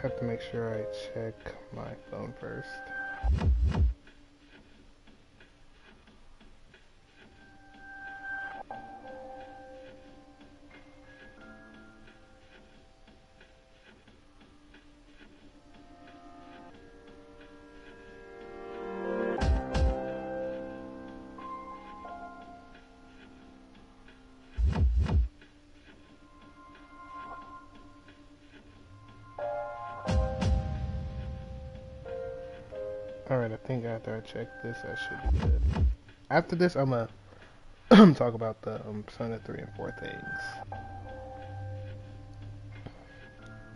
have to make sure I check my phone first. Alright, I think after I check this, I should be good. After this, I'm gonna talk about the Persona 3 and 4 things.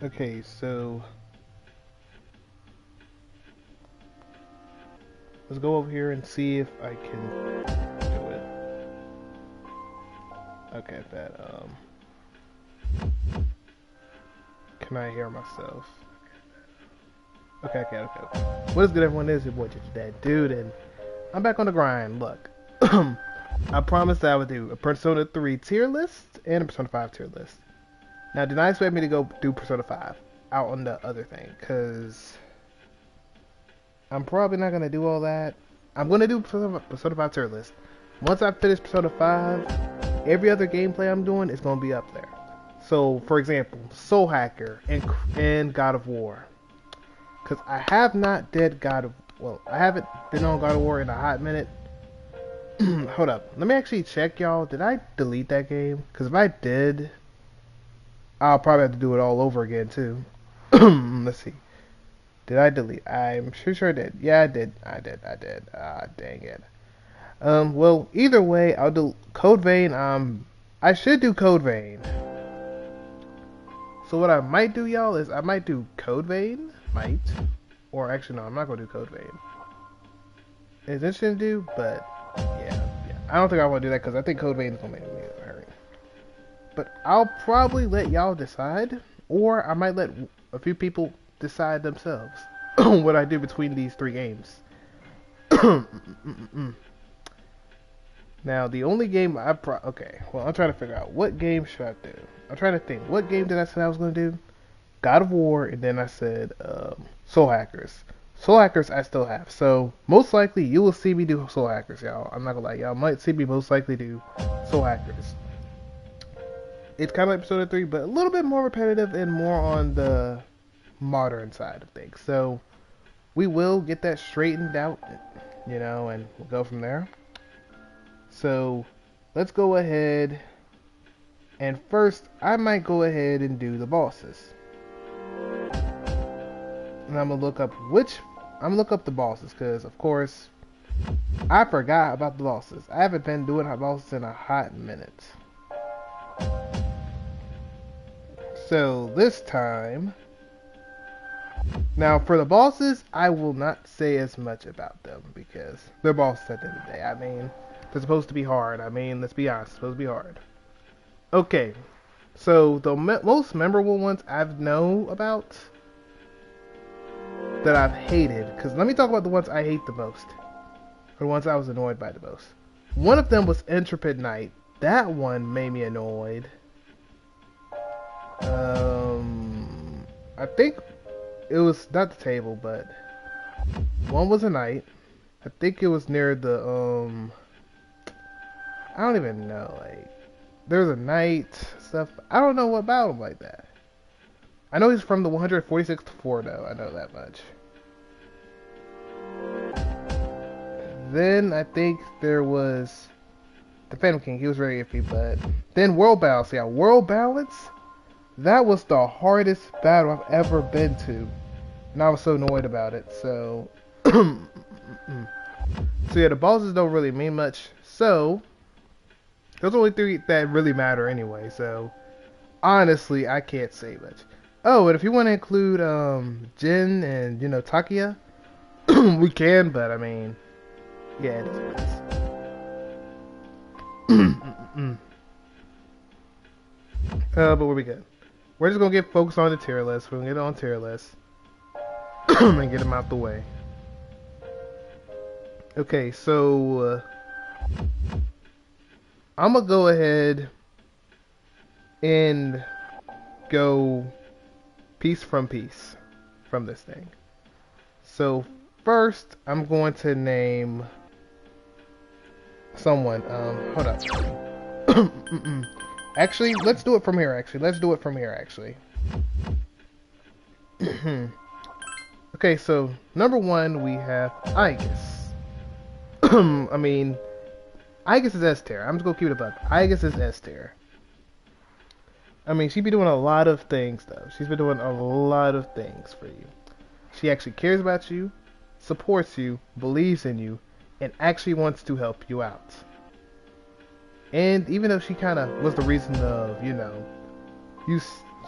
Okay, so let's go over here and see if I can do it. Okay, can I hear myself? Okay. What is good, everyone? This is your boy That Dude, and I'm back on the grind. Look, I promised I would do a Persona 3 tier list and a Persona 5 tier list. Now, do not expect me to go do Persona 5 out on the other thing, because I'm probably not going to do all that. I'm going to do Persona 5 tier list. Once I finish Persona 5, every other gameplay I'm doing is going to be up there. So, for example, Soul Hacker and God of War. Because I have not did I haven't been on God of War in a hot minute. Hold up. Let me actually check, y'all. Did I delete that game? Because if I did, I'll probably have to do it all over again, too. Let's see. Did I delete? I'm sure I did. Yeah, I did. Ah, dang it. Well, either way, I'll do Code Vein. I should do Code Vein. So what I might do, y'all, is I might do Code Vein. Or actually, no, I'm not going to do Code Vein. It's interesting to do, but yeah. I don't think I want to do that because I think Code Vein is going to make me hurry. But I'll probably let y'all decide, or I might let a few people decide themselves what I do between these three games. Now, the only game okay, well, I'm trying to figure out what game should I do. I'm trying to think. What game did I say I was going to do? God of War, and then I said Soul Hackers. Soul Hackers I still have, so most likely you will see me do Soul Hackers, y'all. I'm not gonna lie, y'all might see me most likely do Soul Hackers. It's kind of like Persona 3, but a little bit more repetitive and more on the modern side of things. So we will get that straightened out, you know, and we'll go from there. So let's go ahead, and first I might go ahead and do the bosses. And I'm gonna look up the bosses, because of course I forgot about the bosses. I haven't been doing hot bosses in a hot minute. So this time, now for the bosses, I will not say as much about them because they're bosses at the end of the day. I mean, they're supposed to be hard. I mean, let's be honest, they're supposed to be hard. Okay, so the most memorable ones I know about that I've hated, because let me talk about the ones I hate the most, or the ones I was annoyed by the most. One of them was Intrepid Knight. That one made me annoyed. I think it was not the table, but one was a knight. I think it was near the I don't even know, like there's a knight stuff. I don't know what about him like that. I know he's from the 146th floor though, I know that much. Then I think there was the Phantom King. He was very iffy, but then World Balance. Yeah, World Balance. That was the hardest battle I've ever been to, and I was so annoyed about it. So, so yeah, the bosses don't really mean much. So, those are only three that really matter anyway. So, honestly, I can't say much. Oh, and if you want to include Jin and Takia, we can. But I mean, yeah, it is what it is. But we'll be good. We're just gonna get focused on the tier list. We're gonna get on tier list and get them out the way. Okay, so I'm gonna go ahead and go piece from piece. from this thing. So first, I'm going to name someone. Hold up. Actually, let's do it from here. Actually. Okay, so number one, we have Aigis. I mean, Aigis is S tier. I'm just gonna keep it a buck. Aigis is S tier. I mean, she be doing a lot of things, though. She's been doing a lot of things for you. She actually cares about you, supports you, believes in you, and actually wants to help you out. And even though she kind of was the reason of,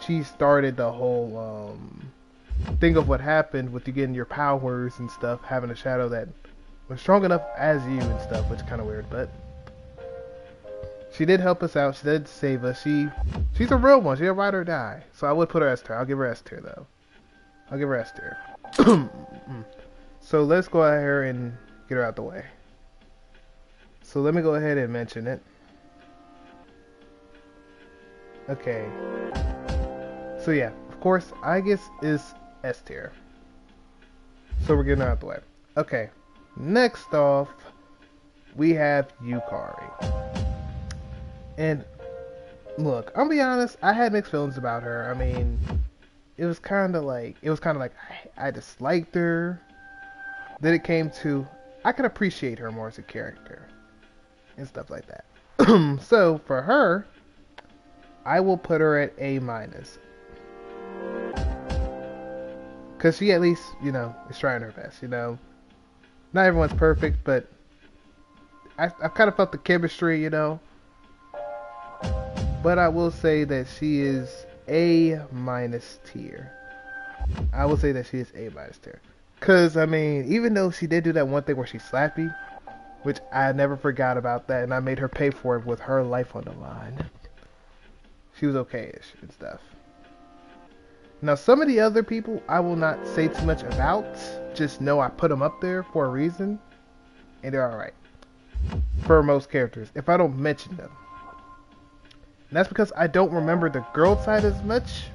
she started the whole thing of what happened with you getting your powers and stuff, having a shadow that was strong enough as you and stuff, which is kind of weird, but she did help us out. She did save us. She's a real one. She's a ride or die. So I would put her S tier. I'll give her S tier though. I'll give her S tier. So let's go ahead and get her out the way. So let me go ahead and mention it. Okay. So yeah, of course, Aigis is S tier. So we're getting her out the way. Okay. Next off, we have Yukari. And look, I'll be honest, I had mixed feelings about her. I mean, it was kind of like I disliked her. Then it came to I could appreciate her more as a character and stuff like that. So for her, I will put her at A-, because she at least is trying her best. Not everyone's perfect, but I've kind of felt the chemistry. But I will say that she is A- tier. I will say that she is A- tier. Because, I mean, even though she did do that one thing where she slapped me, which I never forgot about that, and I made her pay for it with her life on the line, she was okay-ish and stuff. Now, some of the other people I will not say too much about. Just know I put them up there for a reason, and they're alright. For most characters, if I don't mention them. And that's because I don't remember the girl side as much,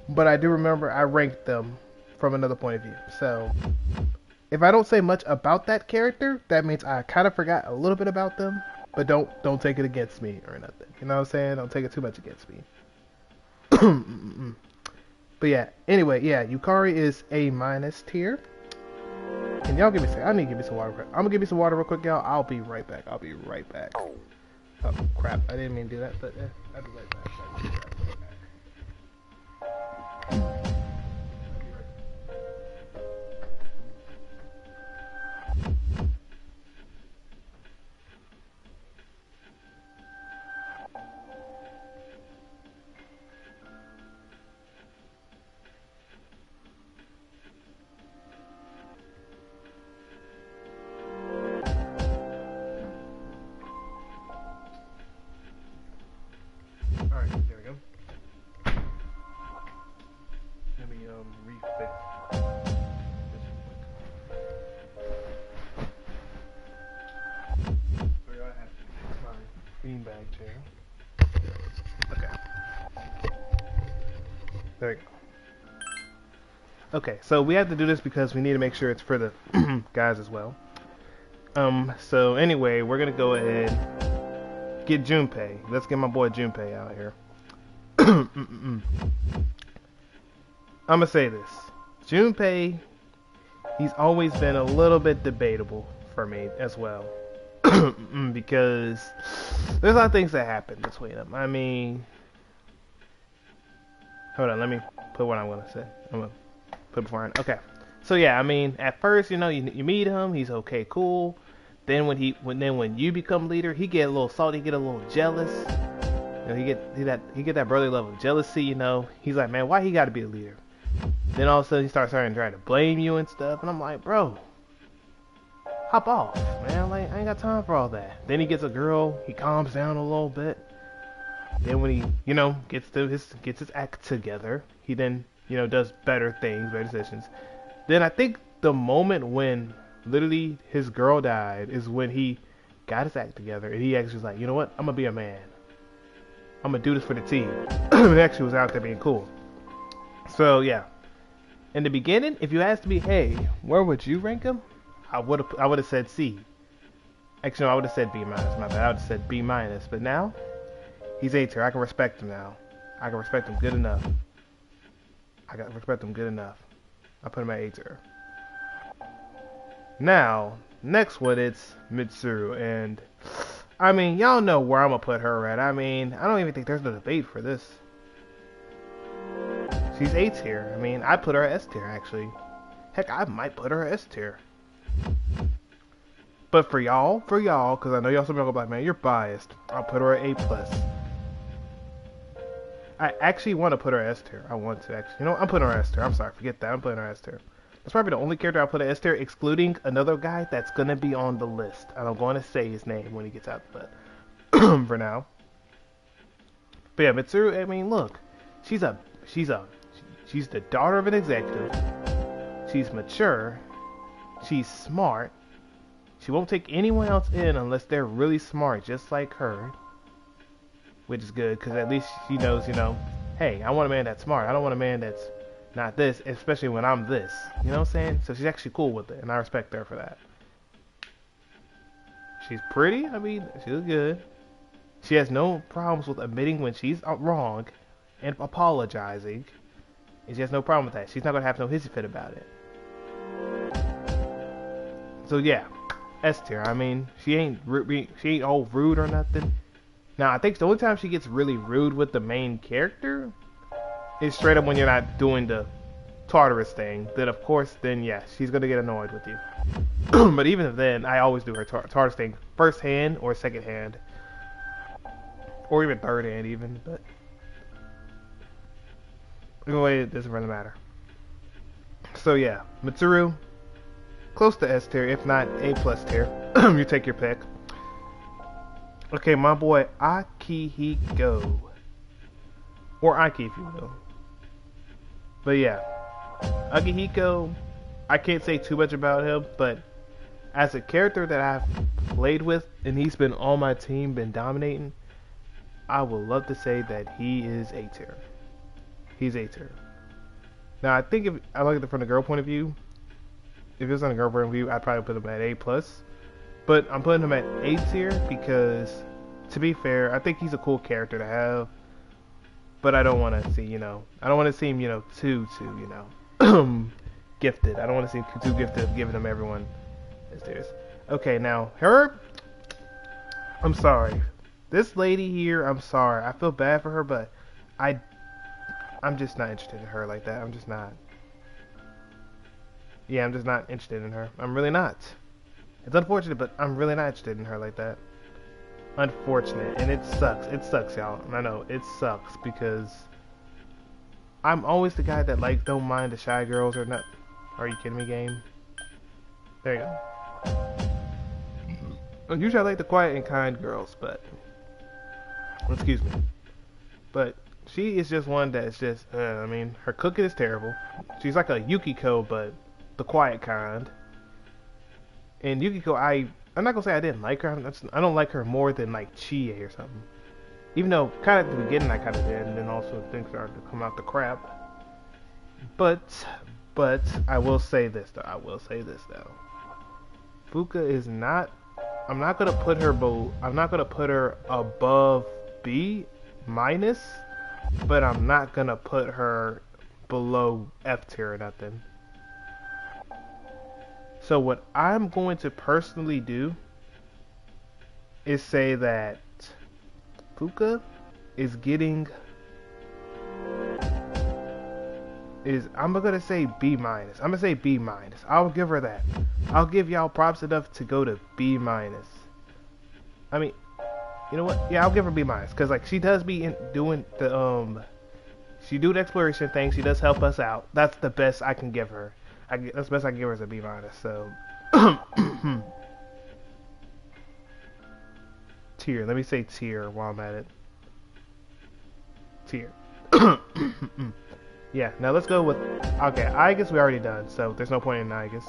but I do remember I ranked them from another point of view. So, if I don't say much about that character, that means I kind of forgot a little bit about them, but don't take it against me or nothing. You know what I'm saying? Don't take it too much against me. But yeah, anyway, yeah, Yukari is A- tier. Can y'all give me a second? I need to give me some water. I'm gonna give you some water real quick, y'all. I'll be right back. Oh, crap. I didn't mean to do that, but I'll be right back. Alright, there we go. Let me refix this real quick. So I have to fix my beanbag chair. Okay. There we go. Okay, so we have to do this because we need to make sure it's for the guys as well. So anyway, we're gonna go ahead get Junpei. Let's get my boy Junpei out here. I'm gonna say this. Junpei, he's always been a little bit debatable for me as well. Because there's a lot of things that happen between them. I mean, hold on, let me put what I'm gonna say. I'm gonna put beforehand. Okay. So yeah, I mean, at first, you meet him, he's okay, cool. Then when you become leader, he get a little salty, he get a little jealous. He get that brotherly level of jealousy. He's like, man, why he got to be a leader? Then all of a sudden he starts trying to blame you and stuff, and I'm like, bro, hop off, man. Like, I ain't got time for all that. Then he gets a girl, he calms down a little bit. Then when he gets his act together, he then does better things, better decisions. Then I think the moment when literally his girl died is when he got his act together and he actually was like, you know what, I'm gonna be a man, I'm gonna do this for the team. And actually was out there being cool. So yeah, In the beginning, if you asked me, hey, where would you rank him? I would have said C. Actually, no, I would have said B minus. My bad. I would have said B minus. But now, he's A tier. I can respect him now. I can respect him good enough. I got respect him good enough. I put him at A tier. Now, next one, it's Mitsuru, and I mean, y'all know where I'm gonna put her at. I mean, I don't even think there's no debate for this. She's A tier. I mean, I put her at S tier actually. Heck, I might put her at S tier. But for y'all, because I know y'all some people go like, man, you're biased. I'll put her at A plus. I actually want to put her at S tier. I want to actually. You know, I'm putting her at S tier. I'm sorry, forget that. I'm putting her at S tier. That's probably the only character I'll put at S tier, excluding another guy that's gonna be on the list. And I'm going to say his name when he gets out, but for now. But yeah, Mitsuru. I mean, look, she's the daughter of an executive. She's mature. She's smart. She won't take anyone else in unless they're really smart, just like her. Which is good, because at least she knows, you know, hey, I want a man that's smart. I don't want a man that's not this, especially when I'm this. You know what I'm saying? So she's actually cool with it, and I respect her for that. She's pretty. I mean, she looks good. She has no problems with admitting when she's wrong and apologizing. And she has no problem with that. She's not going to have no hissy fit about it. So yeah, S tier. I mean, she ain't all rude or nothing. Now, I think the only time she gets really rude with the main character is straight up when you're not doing the Tartarus thing. Then, of course, then yeah, she's gonna get annoyed with you. But even then, I always do her Tartarus thing first hand or second hand, or even third hand, even. But anyway, it doesn't really matter. So yeah, Mitsuru, close to S tier, if not A plus tier. You take your pick. Okay, my boy Akihiko. Or Aki, if you will. But yeah, Akihiko, I can't say too much about him, but as a character that I've played with, and he's been on my team, been dominating, I would love to say that he is A tier. He's A tier. Now, I think if I look at it from the girl point of view, if it was on a girl point of view, I'd probably put him at A plus. But I'm putting him at A tier because, to be fair, I think he's a cool character to have. But I don't want to see, you know, I don't want to see him, you know, too, you know, gifted. I don't want to see him too gifted of giving him everyone as theirs. Okay, now, her, I'm sorry. This lady here, I'm sorry. I feel bad for her, but I'm just not interested in her like that. I'm just not. Yeah, I'm just not interested in her. I'm really not. It's unfortunate, but I'm really not interested in her like that. Unfortunate, and it sucks. It sucks, y'all. I know, it sucks because I'm always the guy that, like, don't mind the shy girls or not. Are you kidding me, game? There you go. Usually I like the quiet and kind girls, but excuse me. But she is just one that's just, I mean, her cooking is terrible. She's like a Yukiko, but the quiet kind. And Yukiko, I'm not gonna say I didn't like her. I don't like her more than like Chie or something. Even though kind of at the beginning I kind of did, and then also things started to come out the crap. But I will say this though. Fuka is not. I'm not gonna put her above B minus, but I'm not gonna put her below F tier or nothing. So what I'm going to personally do is say that Fuka is getting I'm gonna say B minus. I'm gonna say B minus. I'll give her that. I'll give y'all props enough to go to B minus. I mean, you know what? Yeah, I'll give her B minus because like she does be doing the she do the exploration thing. She does help us out. That's the best I can give her. That's the best I can give her is a B minus. So tier. Let me say tier while I'm at it. Tier. Yeah. Now let's go with. Okay, I guess we already done. So there's no point in I guess.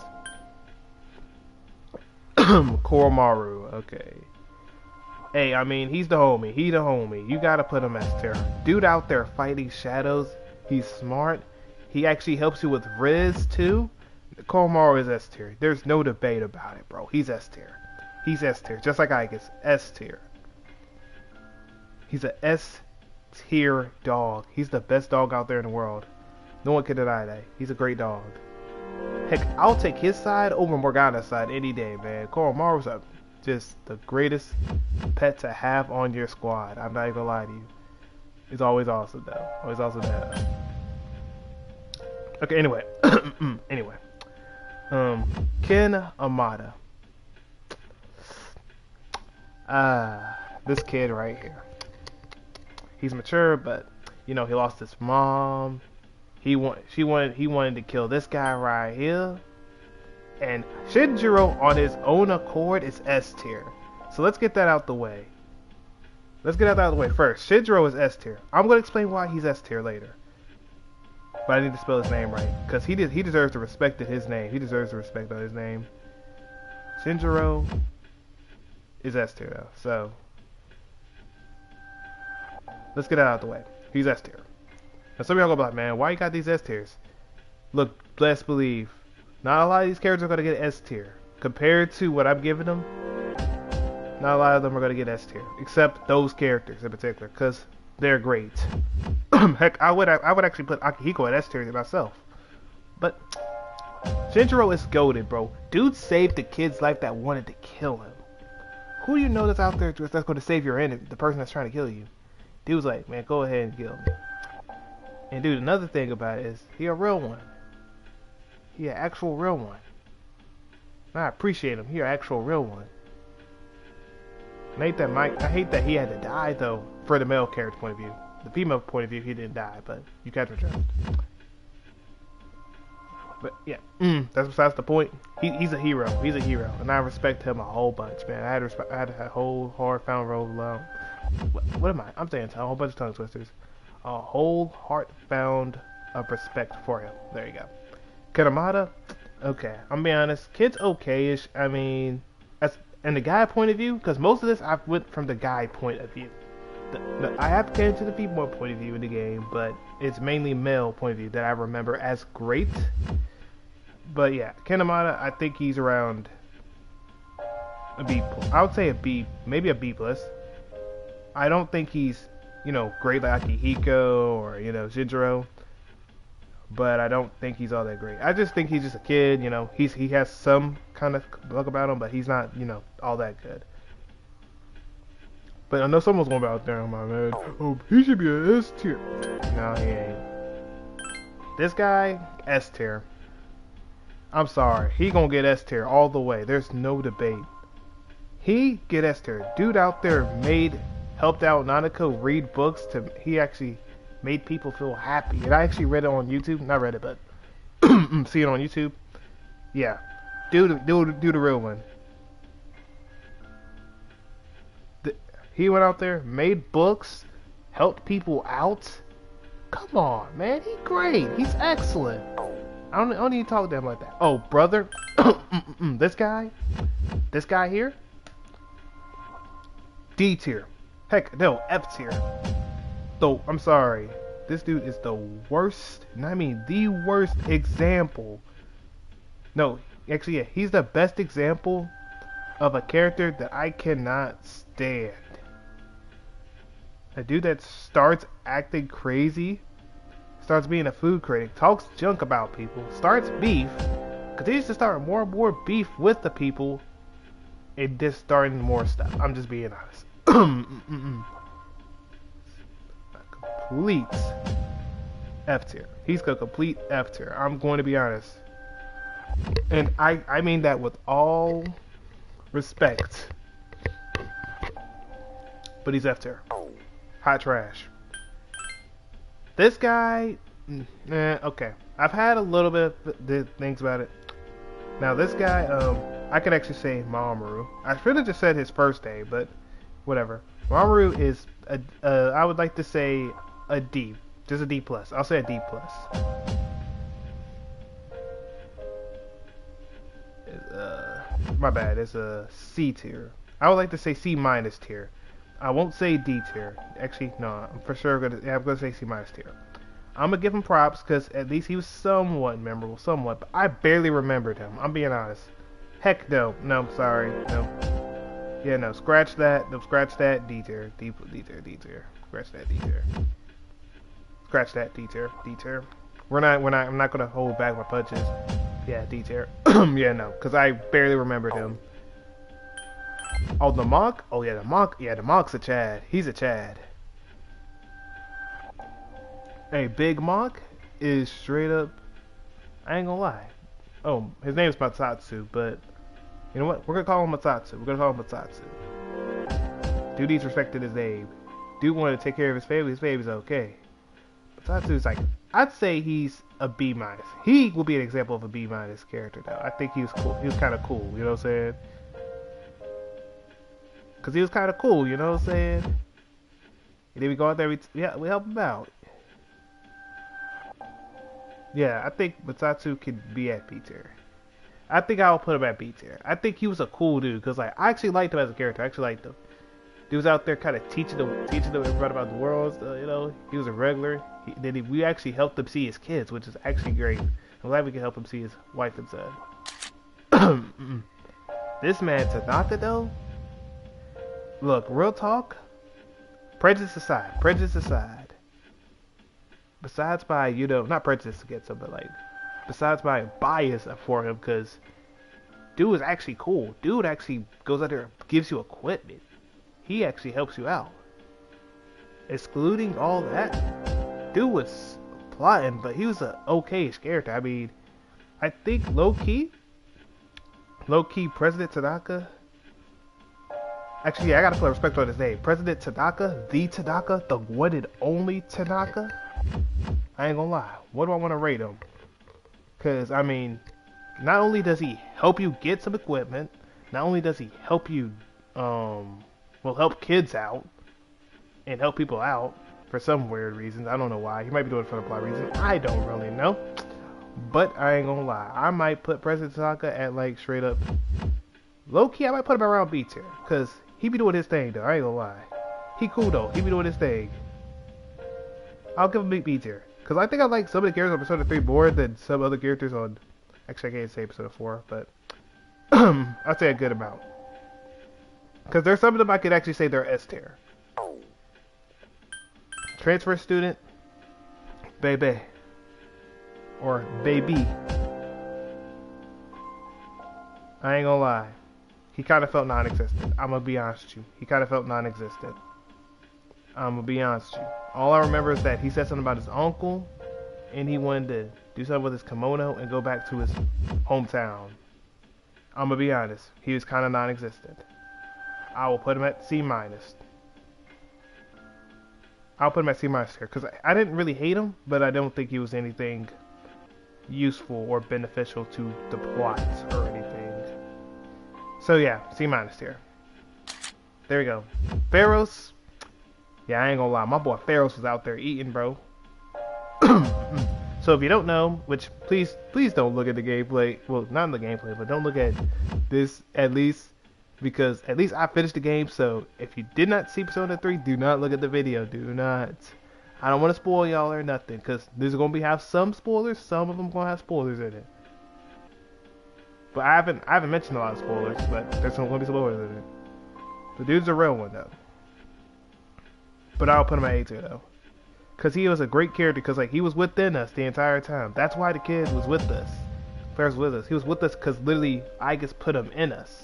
Koromaru. Okay. Hey, I mean he's the homie. He the homie. You gotta put him as tier. Dude out there fighting shadows. He's smart. He actually helps you with Riz too. Koromaru is S tier. There's no debate about it, bro. He's S tier. He's S tier, just like Ike is S tier. He's a S tier dog. He's the best dog out there in the world. No one can deny that. He's a great dog. Heck, I'll take his side over Morgana's side any day, man. Koromaru's just the greatest pet to have on your squad. I'm not even gonna lie to you. It's always awesome though. Always awesome to have. Okay, anyway. Anyway. Ken Amada. This kid right here. He's mature, but you know, he lost his mom. He wanted to kill this guy right here. And Shinjiro on his own accord is S tier. So let's get that out the way. Let's get that out of the way first. Shinjiro is S tier. I'm gonna explain why he's S tier later. But I need to spell his name right, because he deserves the respect of his name. He deserves the respect of his name. Shinjiro is S tier though, so let's get that out of the way. He's S tier. Now some of y'all gonna be like, man, why you got these S tiers? Look, best believe, not a lot of these characters are gonna get S tier. Compared to what I'm giving them, not a lot of them are gonna get S tier, except those characters in particular, because they're great. Heck, I would actually put Akihiko at S tier myself. But Shinjiro is goated, bro. Dude saved the kid's life that wanted to kill him. Who do you know that's out there that's going to save your enemy, the person that's trying to kill you? Dude was like, man, go ahead and kill me. And dude, another thing about it is, he a real one. He an actual real one. And I appreciate him. He an actual real one. I hate that he had to die though, for the male character point of view. The female point of view, he didn't die, but you catch my drift. But yeah, that's besides the point. He's a hero. He's a hero, and I respect him a whole bunch, man. I had a whole heartfelt roll. What am I? I'm saying a whole bunch of tongue twisters. A whole heartfelt of respect for him. There you go. Kanamata, okay. I'm being honest. Kid's okay-ish. I mean, that's in the guy point of view, because most of this I went from the guy point of view. I have came to the female point of view in the game, but it's mainly male point of view that I remember as great. But yeah, Kanamata, I think he's around a B. I would say a B, maybe a B plus. I don't think he's, you know, great like Akihiko or, you know, Shinjiro, but I don't think he's all that great. I just think he's just a kid, you know. He has some kind of bug about him, but he's not, you know, all that good. But I know someone's gonna be out there on my man. Oh, he should be a S tier. No, he ain't. This guy, S tier. I'm sorry, he gonna get S tier all the way. There's no debate. He get S tier. Dude out there helped out Nanako read books he actually made people feel happy. And I actually read it on YouTube. Not read it, but see it on YouTube. Yeah, do the real one. He went out there, made books, helped people out. Come on, man. He's great. He's excellent. I don't need to talk to him like that. Oh, brother. This guy here. D tier. Heck, no, F tier. Though, I'm sorry. This dude is the worst, and I mean the worst example. No, actually, yeah, he's the best example of a character that I cannot stand. A dude that starts acting crazy, starts being a food critic, talks junk about people, starts beef, continues to start more and more beef with the people, and just starting more stuff. I'm just being honest. A complete F tier. He's a complete F tier. I'm going to be honest. And I mean that with all respect. But he's F tier. Hot trash. This guy, okay. I've had a little bit of things about it. Now this guy, I could actually say Mamoru. I should have just said his first name, but whatever. Mamoru is I would like to say a D, just a D plus. I'll say a D plus. My bad. It's a C tier. I would like to say C minus tier. I won't say D tier. Actually, no. I'm for sure I'm gonna say C minus tier. I'm gonna give him props because at least he was somewhat memorable, somewhat. But I barely remembered him. I'm being honest. Heck no, no, sorry, no. Yeah, no, scratch that. No, scratch that. D tier, D tier. Scratch that D tier. Scratch that D tier, D tier. I'm not gonna hold back my punches. Yeah, D tier. Yeah, no, because I barely remembered him. Oh, the monk? Oh yeah, the monk. Yeah, the monk's a Chad. He's a Chad. Hey, Big Monk is straight up. I ain't gonna lie. Oh, his name's Matsatsu, but you know what? We're gonna call him Matsatsu. We're gonna call him Matsatsu. Dude needs respect to his name. Dude wanted to take care of his family. His family's okay. Matsatsu's like, I'd say he's a B minus. He will be an example of a B minus character though. I think he was cool. He was kind of cool. You know what I'm saying? Cause he was kind of cool. You know what I'm saying? And then we go out there. We help him out. Yeah, I think Matsatsu could be at B tier. I think I'll put him at B tier. I think he was a cool dude because like I actually liked him as a character. I actually liked him. He was out there kind of teaching them everybody about the world. You know, he was a regular. We actually helped him see his kids, which is actually great. I'm glad we can help him see his wife and son. This man Tanaka though. Look, real talk. Prejudice aside. Besides my, you know, not prejudice against him, but like, besides my bias for him, because dude is actually cool. Dude actually goes out there and gives you equipment. He actually helps you out. Excluding all that, dude was plotting, but he was an okay-ish character. I mean, I think low-key, President Tanaka. Actually, yeah, I gotta put respect on his name. President Tanaka, the one and only Tanaka. I ain't gonna lie. What do I want to rate him? Because, I mean, not only does he help you get some equipment, not only does he help you, help kids out and help people out for some weird reasons. I don't know why. He might be doing it for the plot reason. I don't really know. But I ain't gonna lie. I might put President Tanaka at, like, straight up low-key. I might put him around B tier. Because he be doing his thing, though. I ain't gonna lie. He cool, though. He be doing his thing. I'll give him B tier. Because I think I like some of the characters on Persona 3 more than some other characters on... Actually, I can't say Persona 4, but... I'd say a good amount. Because there's some of them I could actually say they're S tier. Transfer student. Baby. Or baby. I ain't gonna lie. He kind of felt non-existent. I'm gonna be honest with you. He kind of felt non-existent. I'm gonna be honest with you. All I remember is that he said something about his uncle, and he wanted to do something with his kimono and go back to his hometown. I'm gonna be honest. He was kind of non-existent. I will put him at C minus. I'll put him at C minus here because I didn't really hate him, but I don't think he was anything useful or beneficial to the plot or anything. So yeah, C minus here. There we go. Pharos. Yeah, I ain't gonna lie, my boy Pharos was out there eating, bro. So if you don't know, which please don't look at the gameplay. Well, not in the gameplay, but don't look at this at least, because at least I finished the game. So if you did not see Persona 3, do not look at the video. Do not. I don't want to spoil y'all or nothing, because there's gonna have some spoilers. Some of them gonna have spoilers in it. But I haven't mentioned a lot of spoilers, but there's gonna be spoilers in it. The dude's a real one though. But I'll put him at A tier though, because he was a great character. Because like he was within us the entire time. That's why the kid was with us. Pharos was with us. He was with us because literally I just put him in us,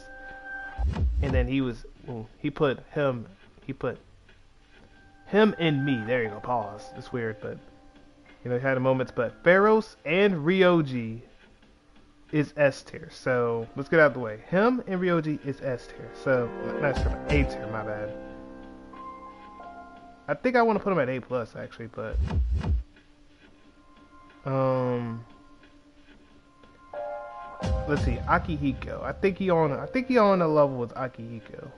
and then he put him in me. There you go. Pause. It's weird, but you know he had the moments. But Pharos and Ryoji is S tier. So let's get out of the way. Him and Ryoji is S tier. So not S tier, A tier. My bad. I think I want to put him at A plus actually, but let's see, Akihiko. I think he on a level with Akihiko.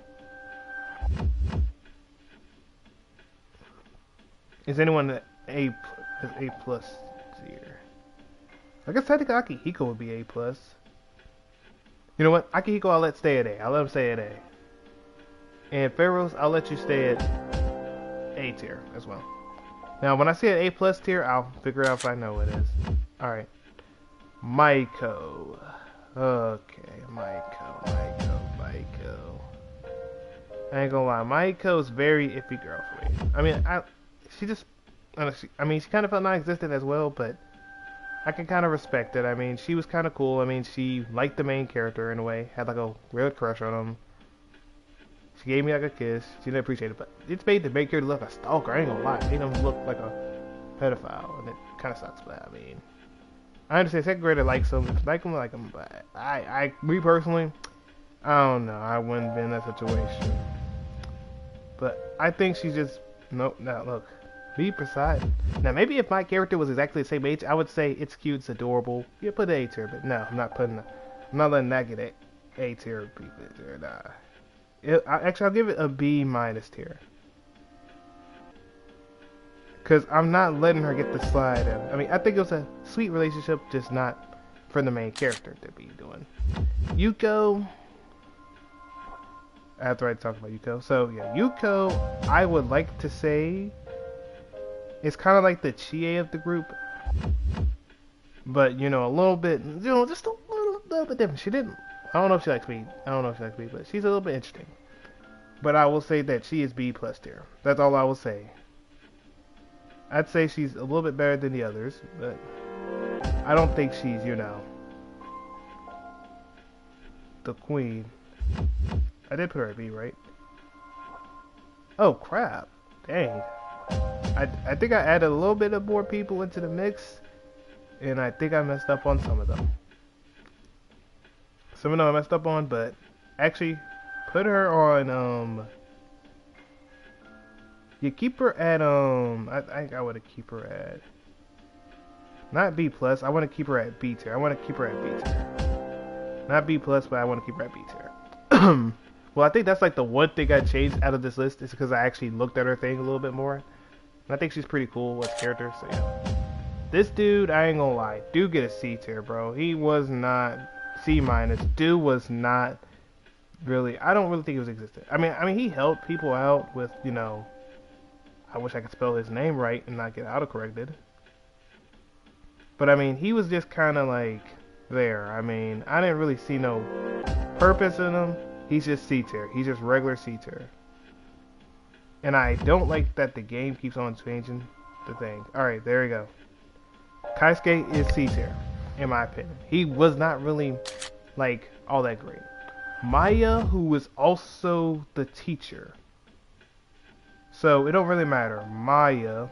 Is anyone at A plus tier? I guess technically Akihiko would be A plus. You know what? Akihiko I'll let stay at A. I'll let him stay at A. And Pharos I'll let you stay at A tier as well. Now, when I see an A plus tier, I'll figure out if I know what it is. Alright. Maiko. Okay, Maiko. I ain't gonna lie, Maiko's very iffy girl for me. I mean, she just, honestly, I mean, she kind of felt non-existent as well, but I can kind of respect it. I mean, she was kind of cool. I mean, she liked the main character in a way, had like a real crush on him. She gave me like a kiss. She didn't appreciate it, but it's made the main character look like a stalker. I ain't gonna lie, it made him look like a pedophile, and it kind of sucks. But I mean, I understand second grader likes him, like him, but me personally, I don't know. I wouldn't be in that situation. But I think she's just nope. Now look, be precise. Now maybe if my character was exactly the same age, I would say it's cute, it's adorable. You put an A tier, but no, I'm not letting that get A tier, B tier. Nah. Actually, I'll give it a B minus tier. Cause I'm not letting her get the slide. I mean, I think it was a sweet relationship, just not for the main character to be doing. Yuko. After I talk about Yuko. So yeah, Yuko, I would like to say, it's kind of like the Chie of the group, but you know, a little bit, you know, just a little bit different. She didn't. I don't know if she likes me. But she's a little bit interesting. But I will say that she is B plus tier. That's all I will say. I'd say she's a little bit better than the others, but I don't think she's, you know, the queen. I did put her at B, right? Oh, crap. Dang. I think I added a little bit of more people into the mix, and I think I messed up on some of them. Some of them I messed up on, but actually, put her on, you keep her at, I think I would have keep her at, not B plus, I want to keep her at B tier. Not B plus, but I want to keep her at B tier. Well, I think that's like the one thing I changed out of this list is because I actually looked at her thing a little bit more. And I think she's pretty cool as a character, so yeah. This dude, I ain't gonna lie, dude get a C tier, bro. He was not C minus. Dude was not really, I don't really think he was existent. I mean, he helped people out with, you know, I wish I could spell his name right and not get autocorrected. But I mean, he was just kind of like there. I mean, I didn't really see no purpose in him. He's just C tier. He's just regular C tier. And I don't like that the game keeps on changing the thing. Alright, there we go. Kaisuke is C tier, in my opinion. He was not really, like, all that great. Maya, who was also the teacher. So, it don't really matter. Maya.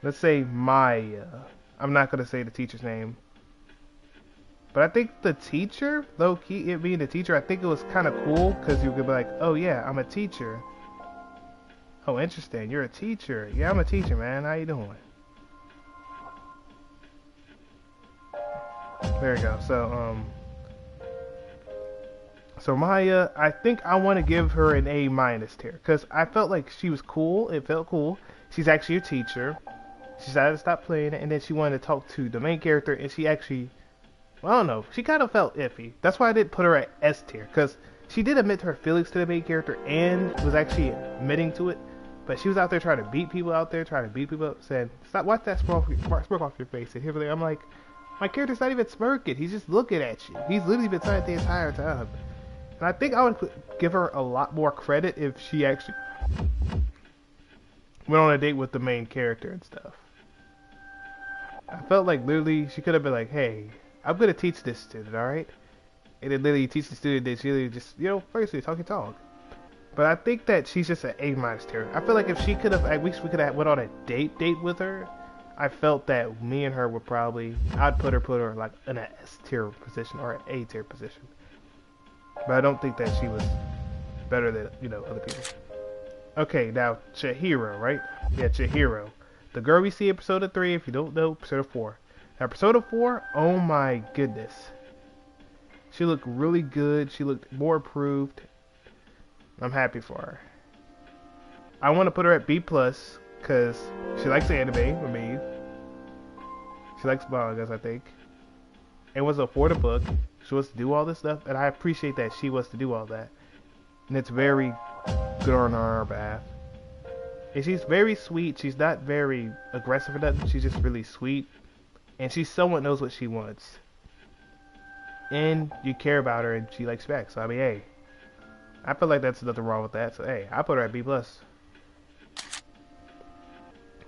Let's say Maya. I'm not going to say the teacher's name. But I think the teacher, low key, it being the teacher, I think it was kind of cool because you could be like, oh yeah, I'm a teacher. Oh, interesting, you're a teacher. Yeah, I'm a teacher, man. How you doing? There you go. So Maya, I think I want to give her an A minus tier because I felt like she was cool. It felt cool. She's actually a teacher. She decided to stop playing it, and then she wanted to talk to the main character, and she actually, well, I don't know, she kind of felt iffy. That's why I didn't put her at S tier, because she did admit her feelings to the main character and was actually admitting to it, but she was out there trying to beat people up, saying, stop, wipe that smirk off your face. And here I'm like, my character's not even smirking, he's just looking at you. He's literally been saying it the entire time. And I think I would give her a lot more credit if she actually went on a date with the main character and stuff. I felt like literally she could have been like, hey, I'm going to teach this student, alright? And then literally teach the student that she literally just, you know, firstly, talk. But I think that she's just an A minus tier. I feel like if she could have, at least we could have went on a date with her, I felt that me and her would probably, I'd put her like in an S tier position or an A tier position. But I don't think that she was better than, you know, other people. Okay, now Chihiro, right? Yeah, Chihiro. The girl we see in Persona 3, if you don't know, Persona 4. Now, Persona 4, oh my goodness. She looked really good. She looked more improved. I'm happy for her. I want to put her at B+, because she likes anime with me. She likes mangas, I think. And was up for the book. She wants to do all this stuff, and I appreciate that she wants to do all that. And it's very good on her behalf. And she's very sweet. She's not very aggressive or nothing. She's just really sweet. And she somewhat knows what she wants. And you care about her and she likes you back. So I mean, hey. I feel like that's nothing wrong with that. So hey, I put her at B+.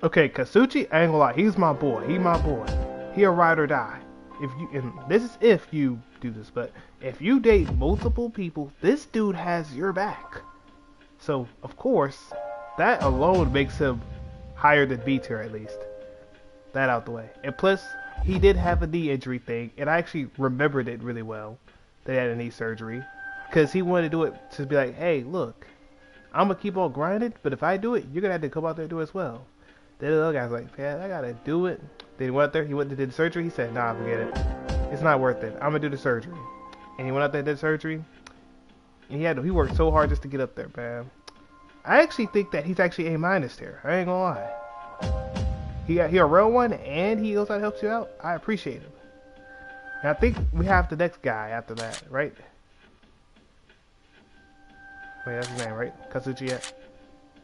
Okay, Kasuchi, I ain't gonna lie, he's my boy. He my boy. He a ride or die. If you, and this is if you do this, but if you date multiple people, this dude has your back. So of course, that alone makes him higher than B tier at least. That out the way. And plus, he did have a knee injury thing, and I actually remembered it really well. That he had a knee surgery, because he wanted to do it to be like, hey, look, I'm gonna keep on grinding, but if I do it, you're gonna have to come out there and do it as well. Then the other guy's like, man, I gotta do it. Then he went out there, he went and did the surgery. He said, nah, forget it. It's not worth it. I'm gonna do the surgery. And he went out there and did surgery. And he worked so hard just to get up there, man. I actually think that he's actually A- there. I ain't gonna lie. He a real one, and he goes out and helps you out. I appreciate him. And I think we have the next guy after that, right? Wait, that's his name, right? Kasuchi, yeah.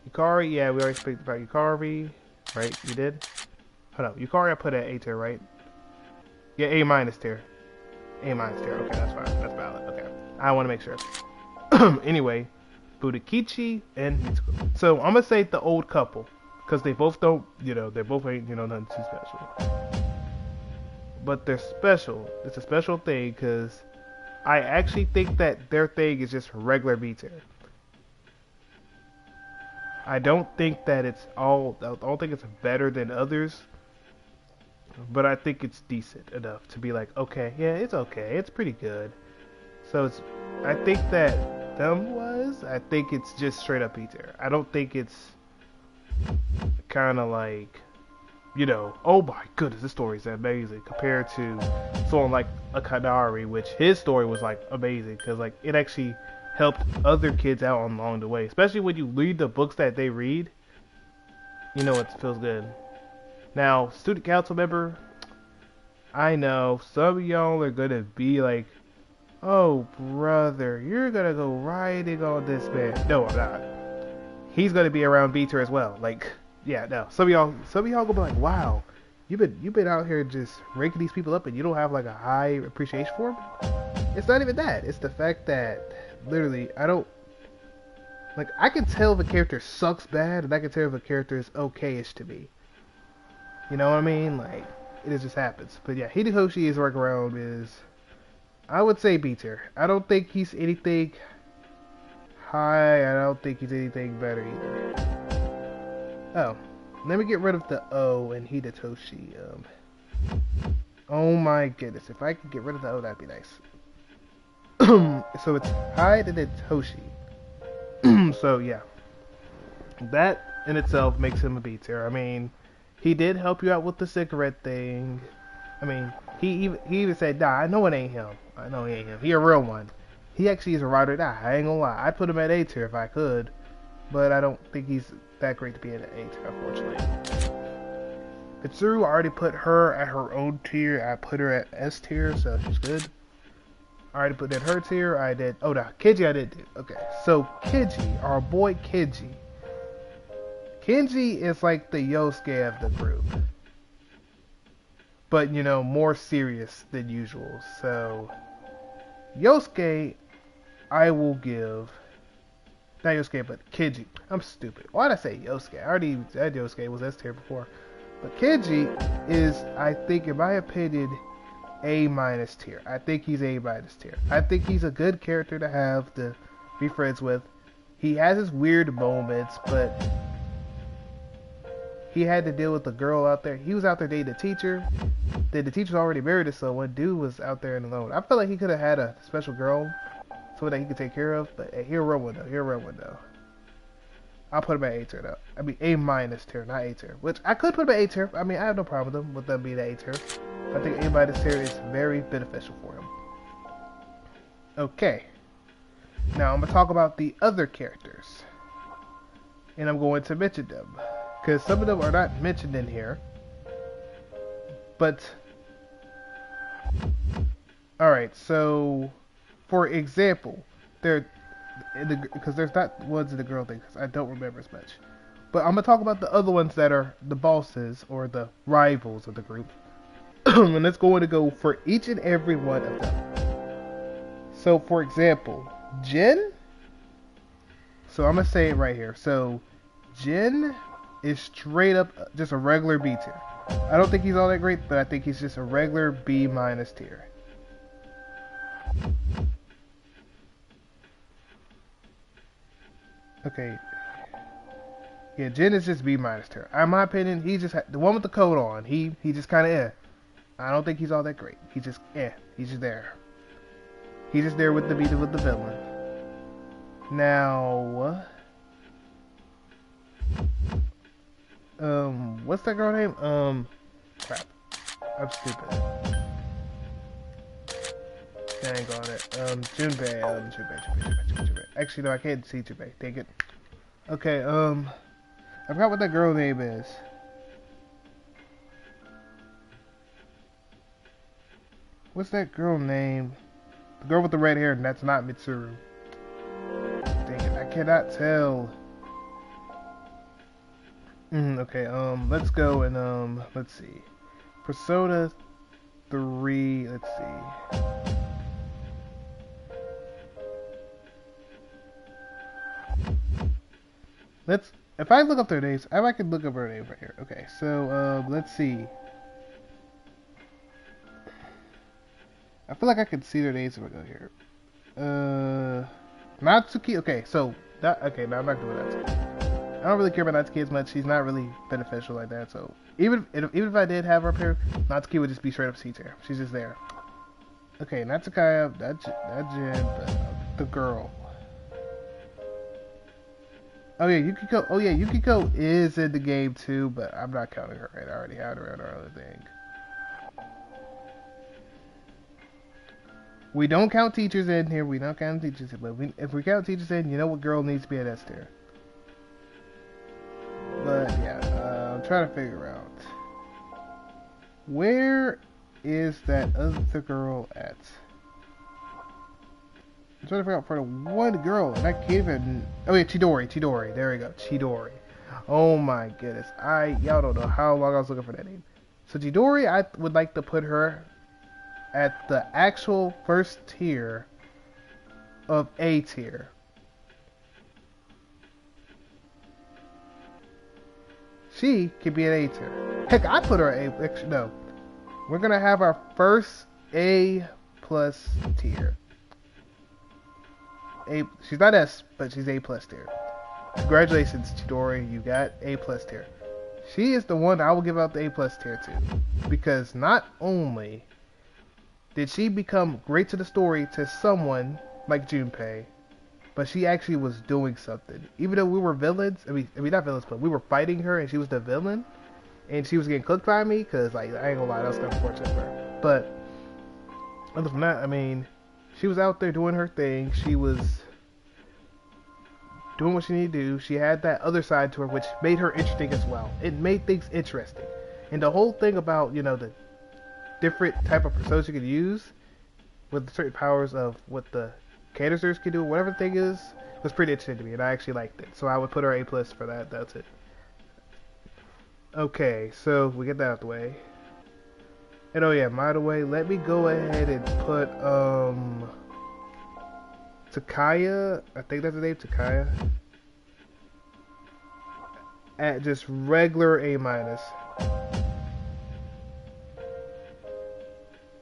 Yukari, yeah, we already spoke about Yukari. Right, you did? Hold up, Yukari I put at A tier, right? Yeah, A- tier. A- tier, okay, that's fine. That's valid, okay. I want to make sure. Anyway, Budakichi and Mitsuko. So, I'm gonna say the old couple. Because they both don't, they both ain't, nothing too special. But they're special. It's a special thing, because I actually think that their thing is just regular B tier. I don't think that I don't think it's better than others, but I think it's decent enough to be like, okay, yeah, it's okay, it's pretty good. So I think that I think it's just straight up B tier. I don't think it's kind of like, oh my goodness, this story is amazing compared to someone like a Kanari, which his story was like amazing because like it actually helped other kids out along the way. Especially when you read the books that they read, it feels good. Now, student council member, I know some of y'all are gonna be like, oh brother, you're gonna go riding on this man. No, I'm not. He's gonna be around B tier as well. Like, yeah, no. Some of y'all gonna be like, wow, you've been out here just ranking these people up and you don't have like a high appreciation for them. It's not even that. It's the fact that literally, I can tell if a character sucks bad, and I can tell if a character is okay-ish to me. You know what I mean? Like, it just happens. But yeah, Hidehoshi's workaround is, I would say B tier. I don't think he's anything high, I don't think he's anything better either. Oh, let me get rid of the O in Hidetoshi. Oh my goodness, if I could get rid of the O, that'd be nice. So it's Hidetoshi. So yeah, that in itself makes him a B tier. I mean, he did help you out with the cigarette thing. I mean, he even said, nah, I know it ain't him. I know he ain't him. He a real one. He actually is a ride or die. I ain't gonna lie. I'd put him at A tier if I could, but I don't think he's that great to be in an A tier, unfortunately. Mitsuru, I already put her at her own tier. I put her at S tier, so she's good. I already put that her tier. I did. Oh no, Kenji I did do. Okay, so Kenji, our boy Kenji. Kenji is like the Yosuke of the group, but more serious than usual. So Yosuke, I will give. Not Yosuke, but Kenji. I'm stupid. Why did I say Yosuke? I already said Yosuke was S tier before, but Kenji is, I think, in my opinion, A- tier. I think he's A- tier. I think he's a good character to have to be friends with. He has his weird moments, but he had to deal with the girl out there. He was out there dating a teacher. Then the teacher's already married to someone. Dude was out there and alone. I feel like he could have had a special girl, someone that he could take care of. But hey, he'll run one though. I'll put him at A tier though. I mean A- tier, not A tier. Which I could put him at A tier. I mean, I have no problem with them being A tier. I think A- tier is very beneficial for him. Okay. Now I'm gonna talk about the other characters, and I'm going to mention them because some of them are not mentioned in here. But all right, so for example, because there's not ones in the girl thing because I don't remember as much. But I'm gonna talk about the other ones that are the bosses or the rivals of the group. And it's going to go for each and every one of them. So, for example, Jin. So I'm gonna say it right here. So, Jin is straight up just a regular B tier. I don't think he's all that great, but I think he's just a regular B minus tier. Okay. Yeah, Jin is just B minus tier. In my opinion, he's just the one with the coat on. He just kind of I don't think he's all that great. He's just He's just there. He's just there with the villain. Now, what's that girl name? Crap. I'm stupid. Dang on it. Junpei. Junpei. Actually, no, I can't see Junpei. Dang it. Okay, I forgot what that girl name is. What's that girl name? The girl with the red hair, and that's not Mitsuru. Dang it, I cannot tell. Okay, let's go and, let's see. Persona 3, let's see. If I look up their names, I could look up her name right here. Okay, so, let's see. I feel like I can see their names if I go here. Natsuki. Okay, so okay, now I'm not doing Natsuki. I don't really care about Natsuki as much. She's not really beneficial like that. So even if I did have her up here, Natsuki would just be straight up C tier. She's just there. Okay, Natsukaya, that Jin, the girl. Oh yeah, Yukiko. Oh yeah, Yukiko is in the game too, but I'm not counting her. Right, I already had her on our other thing. We don't count teachers in here. We don't count teachers in, but if we count teachers in, you know what girl needs to be an S tier. But yeah, I'm trying to figure out where is that other girl at. I'm trying to figure out for the one girl, and I can't even. Oh yeah, Chidori. There we go, Chidori. Oh my goodness, y'all don't know how long I was looking for that name. So Chidori, I would like to put her at the actual first tier of A tier. She could be an A tier. Heck, I put her at A. Actually, no. We're gonna have our first A plus tier. She's not S, but she's A plus tier. Congratulations, Chidori, you got A plus tier. She is the one I will give out the A plus tier to, because not only did she become great to the story to someone like Junpei, but she actually was doing something. Even though we were villains, I mean not villains, but we were fighting her and she was the villain, and she was getting cooked by me, because like I ain't gonna lie, that was unfortunate for her. But other than that, I mean, she was out there doing her thing. She was doing what she needed to do. She had that other side to her, which made her interesting as well. It made things interesting. And the whole thing about, you know, the different type of personas you could use with certain powers of what the canisters can do, whatever the thing is, was pretty interesting to me, and I actually liked it. So I would put her A plus for that. That's it. Okay, so we get that out of the way. And oh yeah, by the way, let me go ahead and put Takaya, I think that's the name, Takaya, at just regular A minus.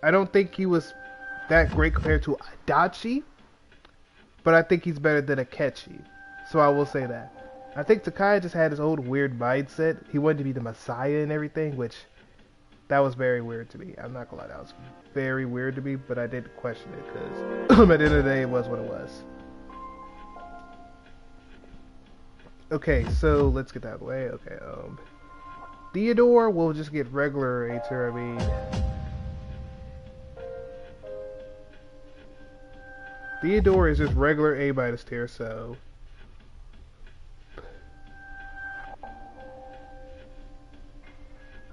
I don't think he was that great compared to Adachi, but I think he's better than Akechi, so I will say that. I think Takaya just had his old weird mindset. He wanted to be the Messiah and everything, which that was very weird to me. I'm not gonna lie, that was very weird to me, but I did question it because at the end of the day, it was what it was. Okay, so let's get that out of the way. Okay, Theodore will just get regular A tier. I mean, Theodore is just regular A minus tier, so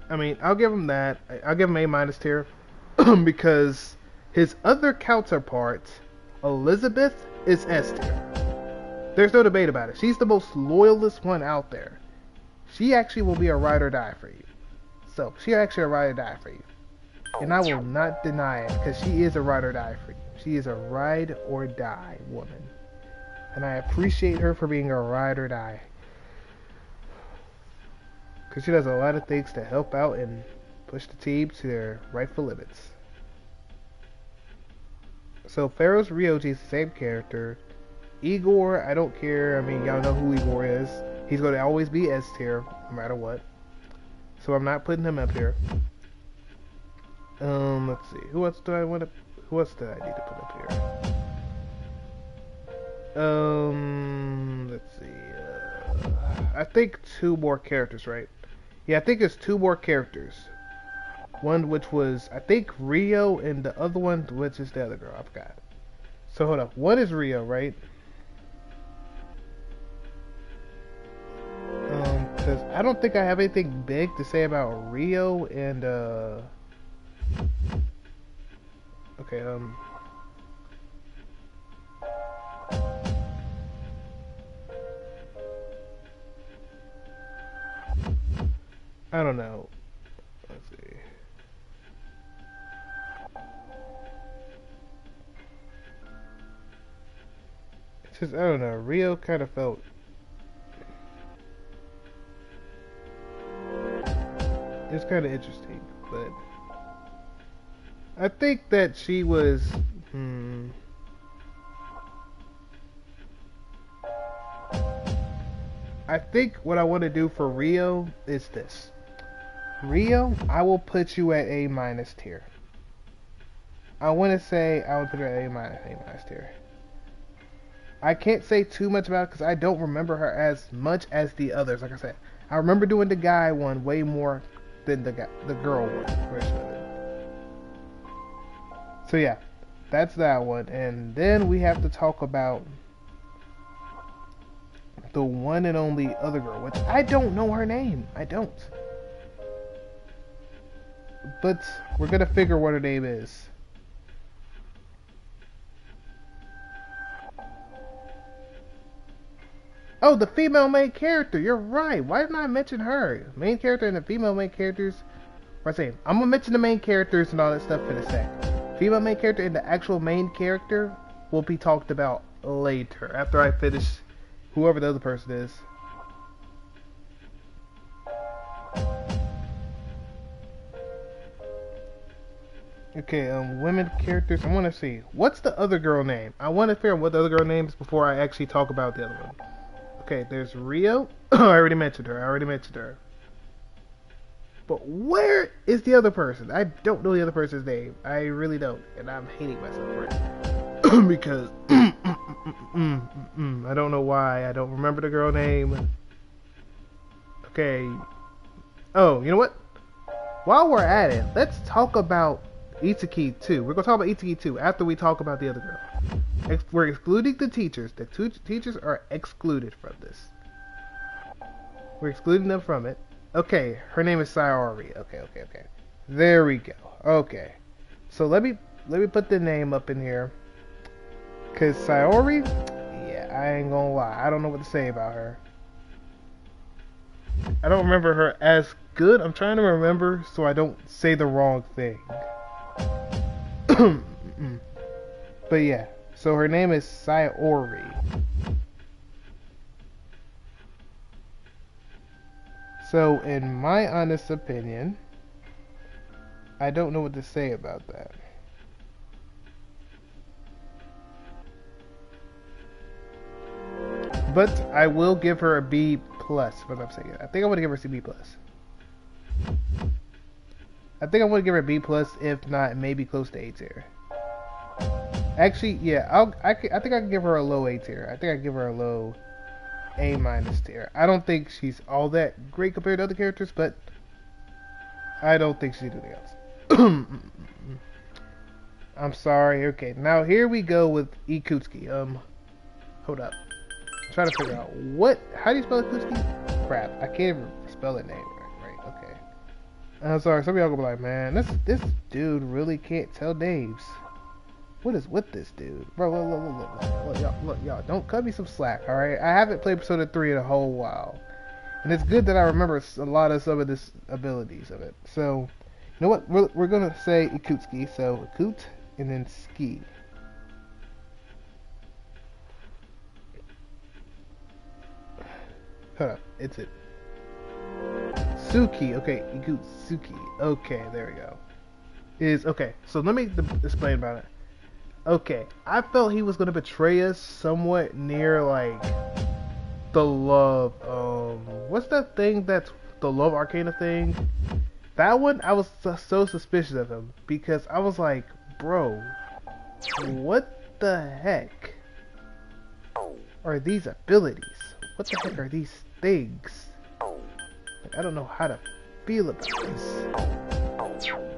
I mean, I'll give him that. I'll give him A minus tier because his other counterpart, Elizabeth, is S tier. There's no debate about it. She's the most loyalist one out there. she actually will be a ride or die for you. So, she actually a ride or die for you. And I will not deny it, because she is a ride or die for you. She is a ride or die woman. And I appreciate her for being a ride or die. Because she does a lot of things to help out and push the team to their rightful limits. So Pharaoh's Ryoji is the same character. Igor, I don't care. I mean, y'all know who Igor is. He's going to always be S tier, no matter what. So I'm not putting him up here. Let's see. Who else do I want to... Who else do I need to put up here? Let's see. I think 2 more characters, right? Yeah, I think it's 2 more characters. One which was, I think, Rio, and the other one, which is the other girl. I forgot. So hold up. One is Rio, right? Because I don't think I have anything big to say about Rio and, okay, I don't know. Let's see. It's just, I don't know. Rio kind of felt... It's kind of interesting, but... I think that she was... I think what I want to do for Rio is this. Rio, I will put you at A- tier. I want to say I would put her at A- tier. I can't say too much about it because I don't remember her as much as the others. Like I said, I remember doing the guy one way more than the girl one. So yeah, that's that one. And then we have to talk about the one and only other girl, which I don't know her name. I don't. But we're gonna figure what her name is. Oh, the female main character. You're right. Why didn't I mention her? Main character and the female main characters. I'm gonna mention the main characters and all that stuff in a sec. Female main character and the actual main character will be talked about later after I finish whoever the other person is. Okay, women characters. I want to see. What's the other girl name? I want to figure out what the other girl name is before I actually talk about the other one. Okay, there's Rio. I already mentioned her. But where is the other person? I don't know the other person's name. I really don't. And I'm hating myself for it. Because I don't know why. I don't remember the girl name. Okay. Oh, you know what? While we're at it, let's talk about Itsuki 2. We're going to talk about Itsuki 2 after we talk about the other girl. We're excluding the teachers. The 2 teachers are excluded from this. We're excluding them from it. Okay, her name is Sayori. Okay. There we go. Okay. So let me put the name up in here. Cause Sayori, yeah, I ain't gonna lie. I don't know what to say about her. I don't remember her as good. I'm trying to remember so I don't say the wrong thing. But yeah, so her name is Sayori. So in my honest opinion, I don't know what to say about that. But I will give her a B plus, what I'm saying. I think I want to give her a B plus. I think I want to give her a B plus, if not, maybe close to A tier. Actually, yeah, I think I can give her a low A tier. I think I can give her a low A minus tier. I don't think she's all that great compared to other characters, but I don't think she's anything else. I'm sorry. Okay, now here we go with Ikutsuki. Hold up. I'm trying to figure out how do you spell Ikutsuki? Crap, I can't even spell the name right. Okay. I'm sorry. Some of y'all gonna be like, man, this dude really can't tell names. What is with this dude? Bro, look, y'all, don't cut me some slack, alright? I haven't played Persona 3 in a whole while. And it's good that I remember a lot of some of this abilities of it. So, you know what? We're gonna say Ikutski. So Ikut and then Ski. Hold up, it's it. Suki. Okay, Ikutsuki. Okay, there we go. Is okay. So let me explain about it. Okay, I felt he was gonna betray us somewhat near like the love. What's that thing that's the Love Arcana thing? That one, I was so suspicious of him because I was like, bro, what the heck are these abilities? What the heck are these things? Like, I don't know how to feel about this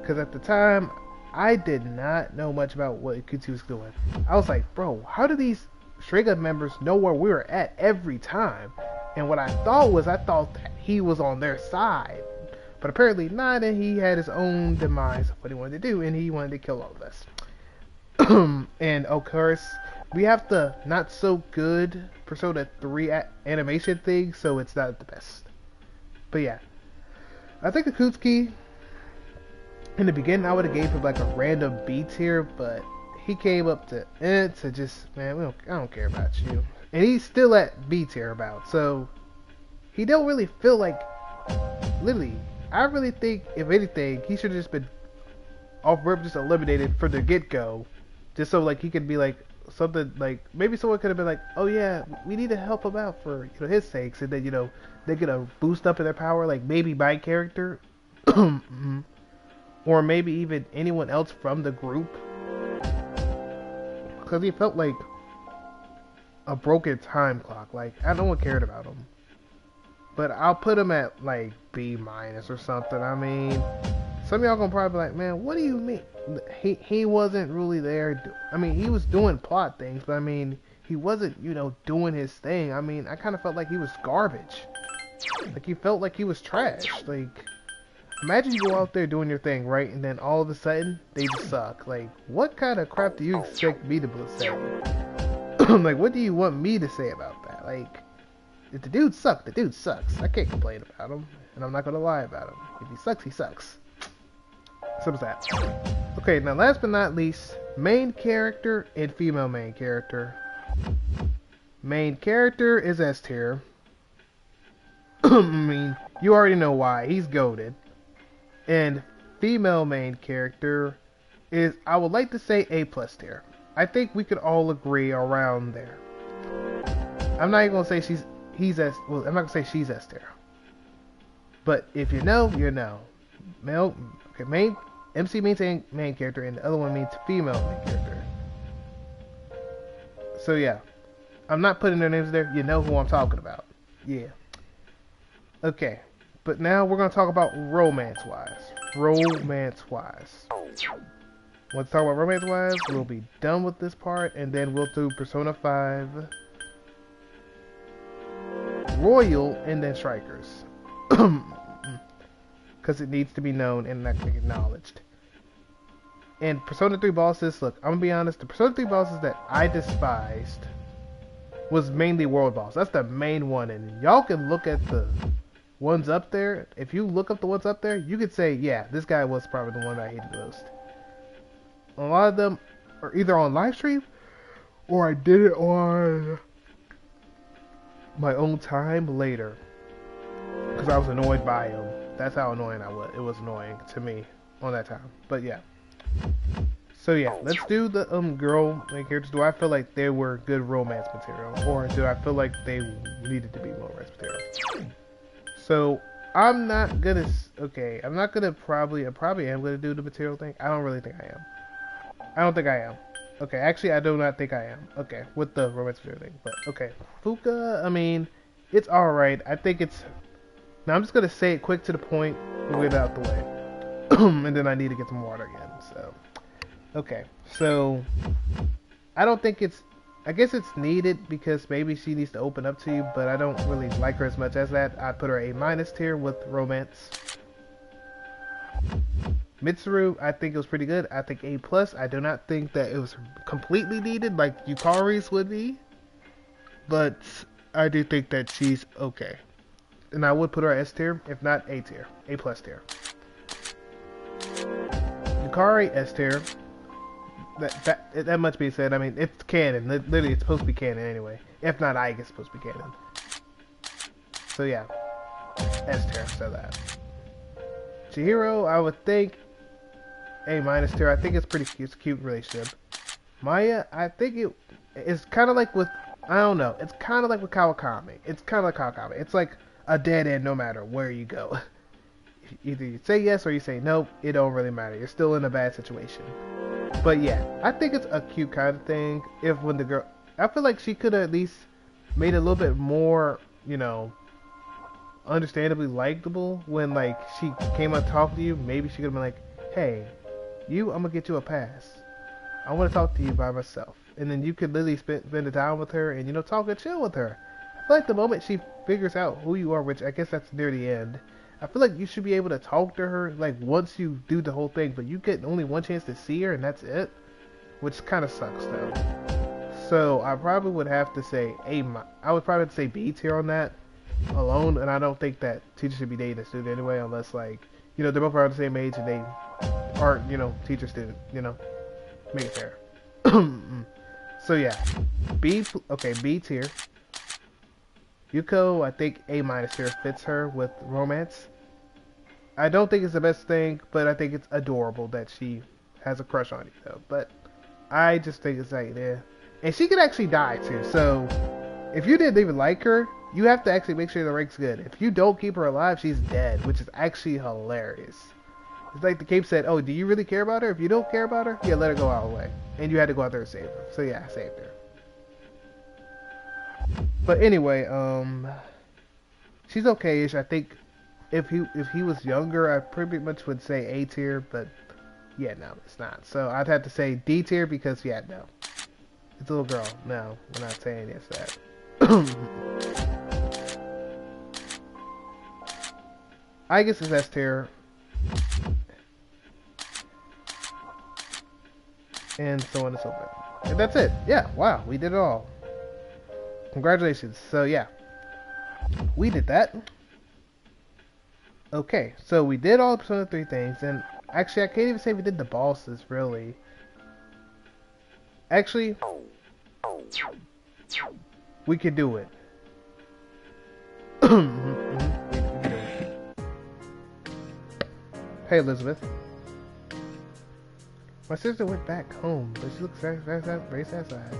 because at the time I did not know much about what Ikutu was doing. I was like, bro, how do these Stray Gun members know where we were at every time? And what I thought that he was on their side. But apparently not, and he had his own demise of what he wanted to do, and he wanted to kill all of us. And of course, we have the not so good Persona 3 animation thing, so it's not the best. But yeah, I think Akutsuki, in the beginning, I would have gave him like a random B tier, but he came up to just, man, I don't care about you. And he's still at B tier about, so he don't really feel like, literally, I really think, if anything, he should have just been off rip, just eliminated from the get-go, just so like he could be like, something like, maybe someone could have been like, oh yeah, we need to help him out for, his sakes, and then, they get a boost up in their power, like maybe my character, or maybe even anyone else from the group, because he felt like a broken time clock. Like, no one cared about him. But I'll put him at like B- or something. I mean, some of y'all gonna probably be like, man, what do you mean? He wasn't really there. I mean, he was doing plot things, but I mean, he wasn't, doing his thing. I mean, I kind of felt like he was garbage. Like, he felt like he was trash. Like, imagine you go out there doing your thing, right? And then all of a sudden, they just suck. Like, what kind of crap do you expect me to say? Like, what do you want me to say about that? Like, if the dude sucks, the dude sucks. I can't complain about him, and I'm not gonna lie about him. If he sucks, he sucks. Simple as that. Okay, now last but not least, main character and female main character. Main character is S tier. I mean, you already know why. He's goated. And female main character is, I would like to say, A+ tier. I think we could all agree around there. I'm not even gonna say he's S. Well, I'm not gonna say she's S tier. But if you know, you know. MC means main character, and the other one means female main character. So yeah, I'm not putting their names there. You know who I'm talking about. Yeah. Okay, but now we're gonna talk about romance-wise. Let's talk about romance-wise. We'll be done with this part, and then we'll do Persona 5, Royal, and then Strikers. Because it needs to be known and acknowledged. And Persona 3 bosses, look, I'm gonna be honest, the Persona 3 bosses that I despised was mainly World Boss. That's the main one, and y'all can look at the ones up there. If you look up the ones up there, you could say, yeah, this guy was probably the one I hated most. A lot of them are either on live stream, or I did it on my own time later. Because I was annoyed by him. That's how annoying I was. It was annoying to me on that time. But yeah. So yeah, let's do the girl main characters. Do I feel like they were good romance material, or do I feel like they needed to be more romance material? So I'm not gonna. Okay, I'm not gonna probably. I probably am gonna do the material thing. I don't really think I am. I don't think I am. Okay, actually, I do not think I am. Okay, with the romance material thing. But okay, Fuka. I mean, it's all right. I think it's. Now I'm just gonna say it quick to the point and get it out the way. And then I need to get some water again. So, okay. So, I don't think it's. I guess it's needed because maybe she needs to open up to you, but I don't really like her as much as that. I'd put her A- tier with romance. Mitsuru, I think it was pretty good. I think A+. I do not think that it was completely needed like Yukari's would be, but I do think that she's okay. and I would put her S tier, if not A tier, A plus tier. Yukari S tier. That much being said, I mean it's canon. Literally, it's supposed to be canon anyway. If not, I guess it's supposed to be canon. So yeah, S tier. So that. Chihiro, I would think A minus tier. I think it's pretty cute. It's a cute relationship. Maya, I think it's kind of like with, I don't know. It's kind of like with Kawakami. It's kind of like Kawakami. It's like a dead end no matter where you go. Either you say yes or you say no. It don't really matter. You're still in a bad situation. But yeah, I think it's a cute kind of thing. If when the girl, I feel like she could have at least made it a little bit more, you know, understandably likable when like she came up talking to you. Maybe she could have been like, hey, I'm gonna get you a pass. I want to talk to you by myself. And then you could literally spend the time with her and, you know, talk and chill with her. I feel like the moment she figures out who you are, which I guess that's near the end, I feel like you should be able to talk to her, like, once you do the whole thing, but you get only one chance to see her and that's it, which kind of sucks, though. So I probably would have to say I would probably have to say B tier on that alone, and I don't think that teachers should be dating a student anyway, unless, like, you know, they're both around the same age and they aren't, you know, teacher-student, you know. Make it fair. So yeah, B tier. Yuko, I think A minus tier fits her with romance. I don't think it's the best thing, but I think it's adorable that she has a crush on you though. But I just think it's like, yeah. And she could actually die too. So if you didn't even like her, you have to actually make sure the rank's good. If you don't keep her alive, she's dead, which is actually hilarious. It's like the Cape said, oh, do you really care about her? If you don't care about her, yeah, let her go out of the way. And you had to go out there and save her. So yeah, I saved her. But anyway, she's okay-ish. I think if he was younger, I pretty much would say A tier, but yeah, no, it's not. So I'd have to say D tier because, yeah, no. It's a little girl. No, we're not saying it's that. I guess it's S tier. And so on and so forth. And that's it. Yeah, wow, we did it all. Congratulations. So yeah, we did that. Okay, so we did all Persona 3 things, and actually I can't even say we did the bosses, really. Actually, we could do it. Hey Elizabeth. My sister went back home, but she looks very satisfied.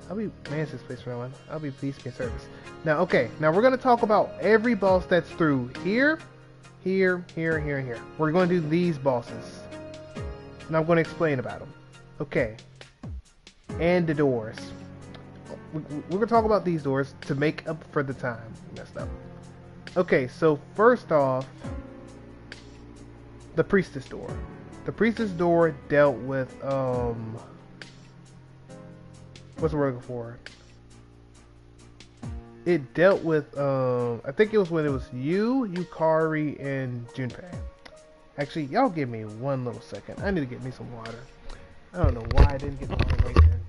I'll be manage this place for now. I'll be pleased to be in service. Now, okay, now we're gonna talk about every boss that's through here, here, here, here, and here. We're going to do these bosses, and I'm going to explain about them. Okay, and the doors. We're gonna talk about these doors to make up for the time messed up. Okay, so first off, the priestess door. The priestess door dealt with, what's the word looking for? It dealt with, I think it was when it was you, Yukari, and Junpei. Actually, y'all give me one little second. I need to get me some water. I don't know why I didn't get water right there.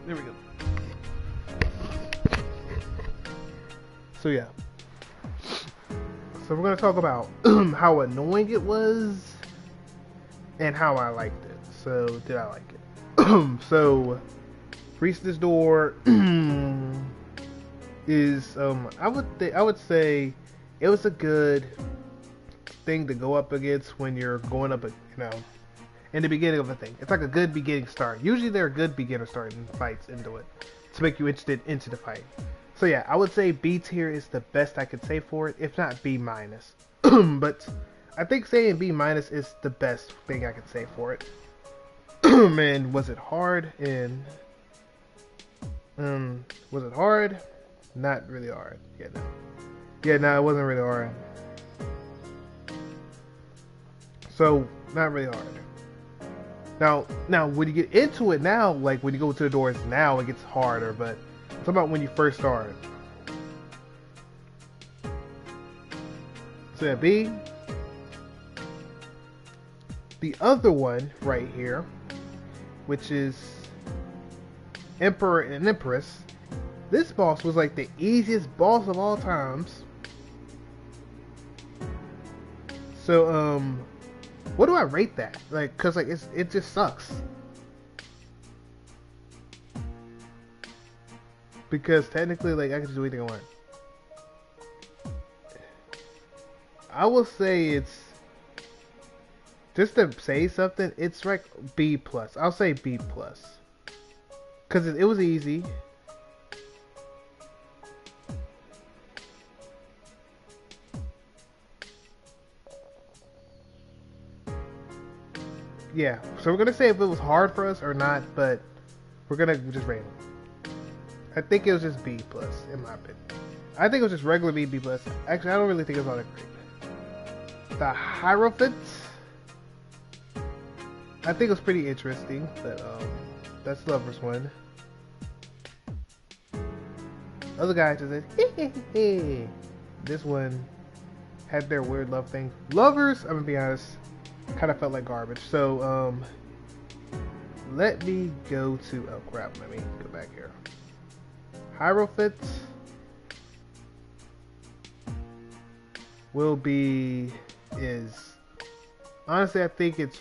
There we go. So yeah. So we're gonna talk about how annoying it was and how I liked it. So did I like it? So Priestess Door is I would say it was a good thing to go up against when you're going up, in the beginning of a thing. It's like a good beginning start. Usually they're a good beginner starting fights into it to make you interested into the fight. So yeah, I would say B tier is the best I could say for it, if not B minus. But I think saying B minus is the best thing I could say for it. Man, was it hard? And was it hard? Not really hard. Yeah, no, it wasn't really hard. So not really hard. Now when you get into it now, like when you go to the doors now, it gets harder. But I'm talking about when you first start. So that B. The other one right here, which is Emperor and Empress. This boss was like the easiest boss of all times. So what do I rate that? Like, cause like it just sucks. Because technically, like, I can just do anything I want. I will say it's, just to say something, it's like B plus. I'll say B plus. Cause it was easy. Yeah, so we're gonna say if it was hard for us or not, but we're gonna just rate it. I think it was just B plus, in my opinion. I think it was just regular B plus. Actually, I don't really think it was all that great. The Hierophant, I think it was pretty interesting, but that's the first one. Other guy just said, this one had their weird love thing. Lovers, I'm gonna be honest, kind of felt like garbage. So let me go to, oh crap, let me go back here. Hierophant will be, is, honestly I think it's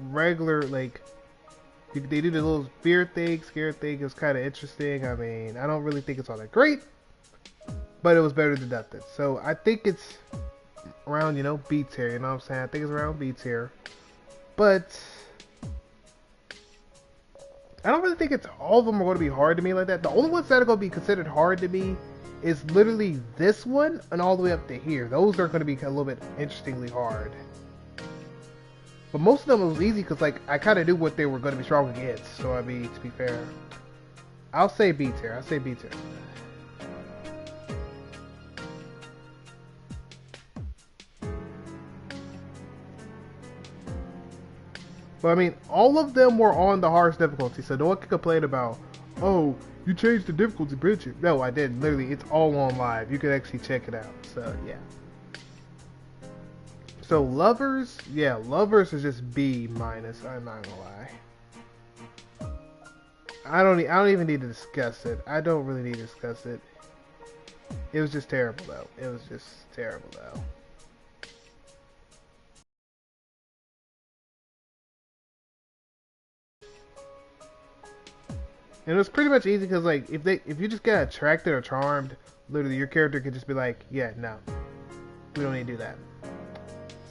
regular, like, they do the little fear thing, scare thing. It was kind of interesting. I mean, I don't really think it's all that great, but it was better than nothing. So I think it's around, you know, B tier. You know what I'm saying? I think it's around B tier, but I don't really think it's all of them are going to be hard to me like that. The only ones that are going to be considered hard to me is literally this one and all the way up to here. Those are going to be a little bit interestingly hard. But most of them it was easy because, like, I kind of knew what they were going to be strong against. So, I mean, to be fair, I'll say B tier. I'll say B tier. But, I mean, all of them were on the hardest difficulty. So, no one can complain about, oh, you changed the difficulty, bitch. No, I didn't. Literally, it's all on live. You can actually check it out. So, yeah. So Lovers, yeah, Lovers is just B minus. I'm not gonna lie. I don't even need to discuss it. I don't really need to discuss it. It was just terrible though. It was just terrible though. And it was pretty much easy because, like, if you just get attracted or charmed, literally your character could just be like, yeah, no, we don't need to do that.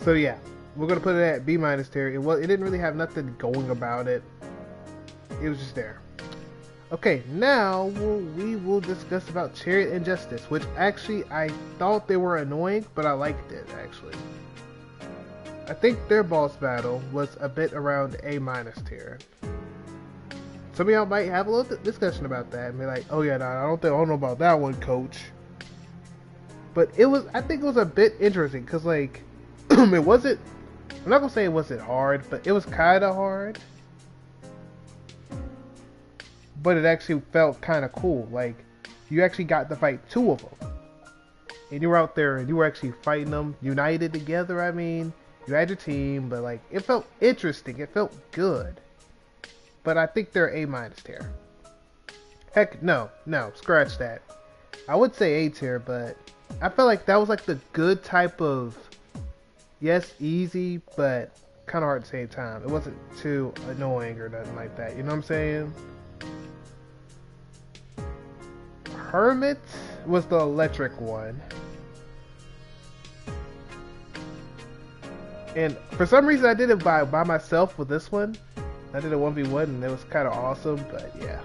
So yeah, we're gonna put it at B minus tier. It didn't really have nothing going about it. It was just there. Okay, now we will discuss about Chariot and Justice, which actually I thought they were annoying, but I liked it actually. I think their boss battle was a bit around A minus tier. Some of y'all might have a little discussion about that and be like, "Oh yeah, nah, I don't know about that one, coach." But I think it was a bit interesting because, like, it wasn't, I'm not gonna say it wasn't hard, but it was kind of hard. But it actually felt kind of cool. Like, you actually got to fight two of them. And you were out there and you were actually fighting them united together. I mean, you had your team, but, like, it felt interesting. It felt good. But I think they're A minus tier. Heck, no, scratch that. I would say A tier, but I felt like that was like the good type of, yes, easy, but kind of hard at the same time. It wasn't too annoying or nothing like that. You know what I'm saying? Hermit was the electric one. And for some reason I did it by myself with this one. I did a 1v1 and it was kind of awesome, but yeah.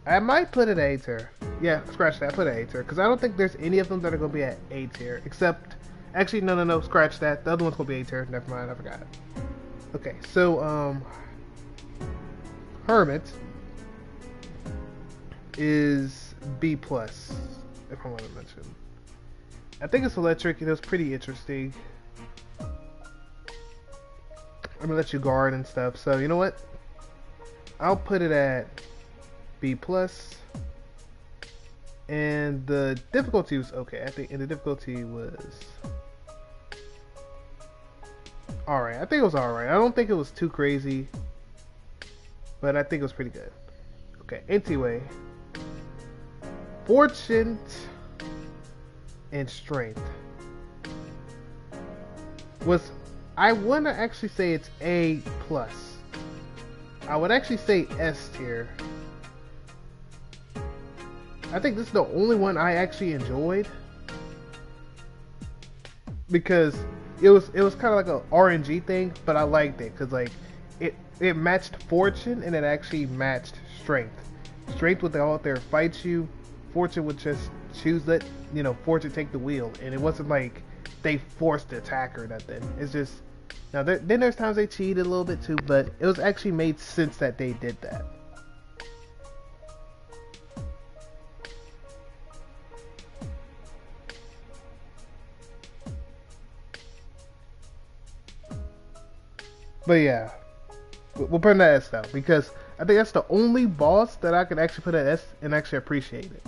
I might put it A tier. Yeah, scratch that, put it A tier. Because I don't think there's any of them that are going to be at A tier. Except, actually, no, scratch that. The other one's going to be A tier. Never mind, I forgot. Okay, so, Hermit is B plus, if I want to mention. I think it's electric and it was pretty interesting. I'm gonna let you guard and stuff. So you know what? I'll put it at B plus. And the difficulty was okay. I think, and the difficulty was alright. I think it was alright. I don't think it was too crazy, but I think it was pretty good. Okay, anyway. Fortune and strength was, I want to actually say it's A plus. I would actually say S tier. I think this is the only one I actually enjoyed because it was kind of like a RNG thing, but I liked it because like it matched fortune and it actually matched strength. Strength would go out there fight you, fortune would just choose that, you know, fortune take the wheel, and it wasn't like they forced the attack or nothing. It's just now then there's times they cheated a little bit too, but it was actually made sense that they did that. But yeah, we'll put it at S though, because I think that's the only boss that I can actually put at S and actually appreciate it.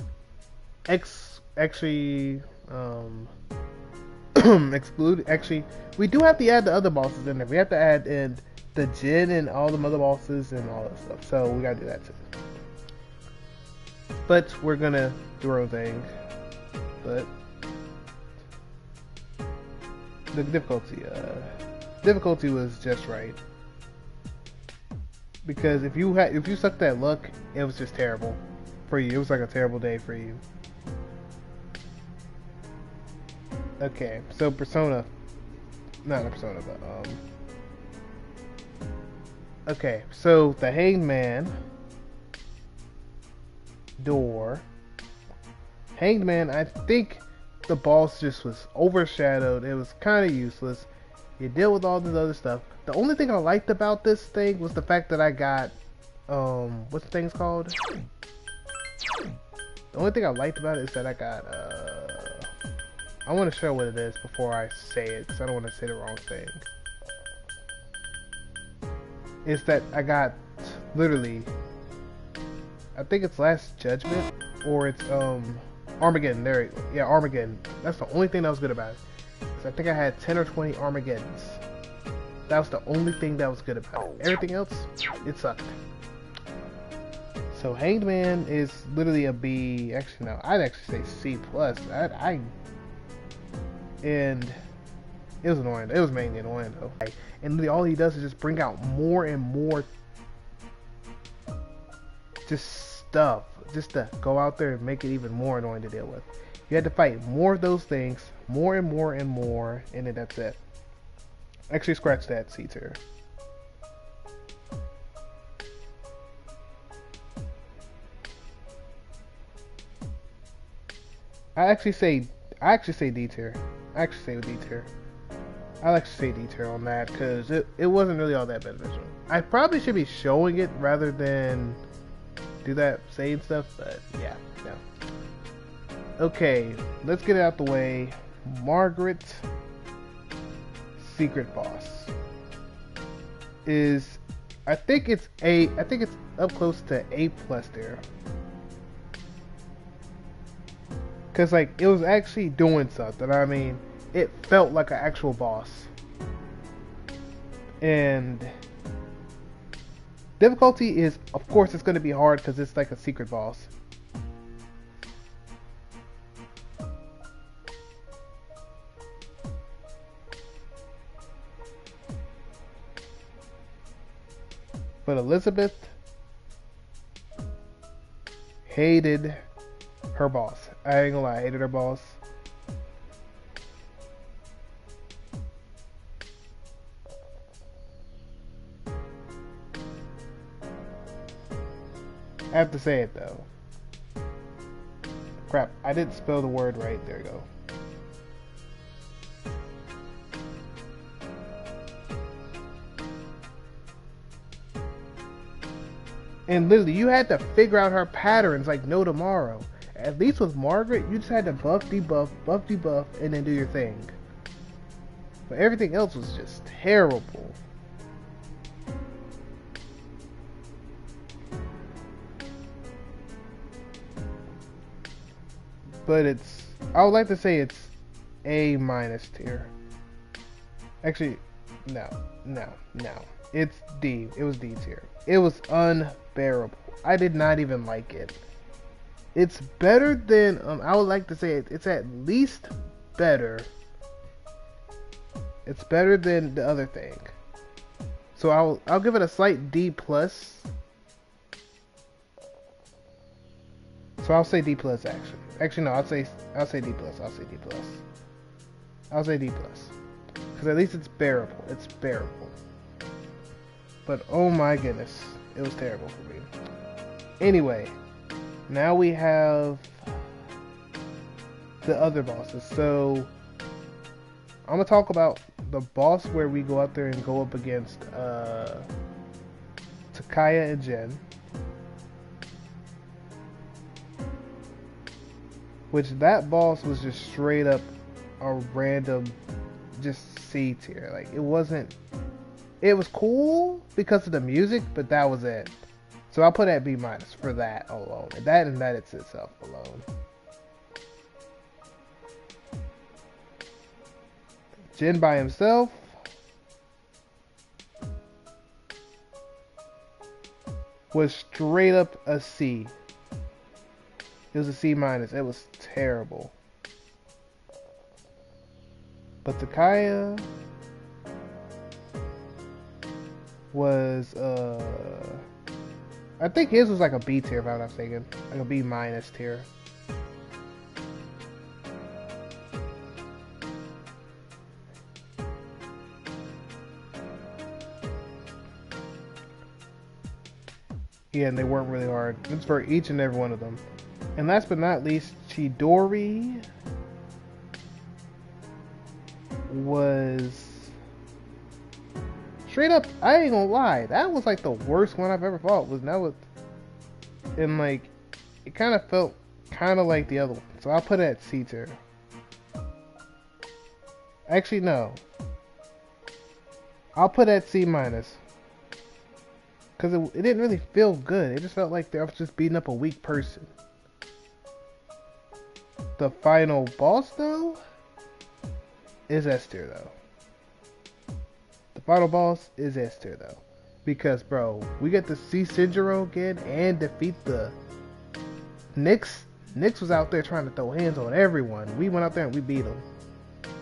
Actually, exclude. Actually, we do have to add the other bosses in there. We have to add in the Jin and all the other bosses and all that stuff. So we gotta do that too. But we're gonna do our own thing. But the difficulty was just right, because if you sucked that luck, it was just terrible for you. It was like a terrible day for you. Okay, so not a Persona, but okay, so the Hanged Man door. Hanged Man, I think the boss just was overshadowed. It was kind of useless. You deal with all this other stuff. The only thing I liked about this thing was the fact that I got, what's the thing's called? The only thing I liked about it is that I got, I want to show what it is before I say it, because I don't want to say the wrong thing. Is that I got, literally, I think it's Last Judgment, or it's, Armageddon, yeah, Armageddon. That's the only thing that was good about it. I think I had 10 or 20 Armageddons. That was the only thing that was good about it. Everything else, it sucked. So Hanged Man is literally a B. Actually, no, I'd actually say C plus. And it was annoying. It was mainly annoying though. And literally all he does is just bring out more and more just stuff, just to go out there and make it even more annoying to deal with. You had to fight more of those things, more and more and more, and then that's it. Actually, scratch that C tier. I actually say D tier. I actually say D tier. I like to say D tier on that because it wasn't really all that beneficial. I probably should be showing it rather than do that saying stuff, but yeah, no. Okay, let's get it out the way. Margaret Secret Boss is, I think it's up close to A plus there. Cause like it was actually doing something. I mean, it felt like an actual boss. And difficulty is, of course, it's going to be hard because it's like a secret boss. But Elizabeth hated her boss. I ain't gonna lie, I hated her boss. I have to say it though. Crap, I didn't spell the word right. There you go. And literally, you had to figure out her patterns like no tomorrow. At least with Margaret, you just had to buff, debuff, and then do your thing. But everything else was just terrible. but I would like to say it's A minus tier. Actually, no. It's D. It was D tier. It was unbearable. I did not even like it. It's better than, I would like to say it's at least better. It's better than the other thing. So I'll give it a slight D plus. So I'll say D plus actually. Actually no, I'll say D plus. I'll say D plus. Because at least it's bearable. It's bearable. But oh my goodness, it was terrible for me. Anyway, now we have the other bosses. So I'm gonna talk about the boss where we go out there and go up against Takaya and Jen. Which that boss was just straight up a random just C tier. Like it was cool because of the music, but that was it. So I'll put at B minus for that alone. And that it's itself alone. Jin by himself was straight up a C. It was a C minus. It was terrible. But Takaya was I think his was like a B tier if I'm not mistaken. Like a B minus tier. Yeah, and they weren't really hard. It's for each and every one of them. And last but not least, Chidori was straight up, I ain't gonna lie, that was like the worst one I've ever fought. And like, it kind of felt kind of like the other one. So I'll put it at C tier. Actually, no. I'll put it at C minus. Because it didn't really feel good. It just felt like I was just beating up a weak person. The final boss, though, is S tier, though. The final boss is S tier, though. Because, bro, we get to see Shinjiro again and defeat the Nyx. Nyx was out there trying to throw hands on everyone. We went out there and we beat him.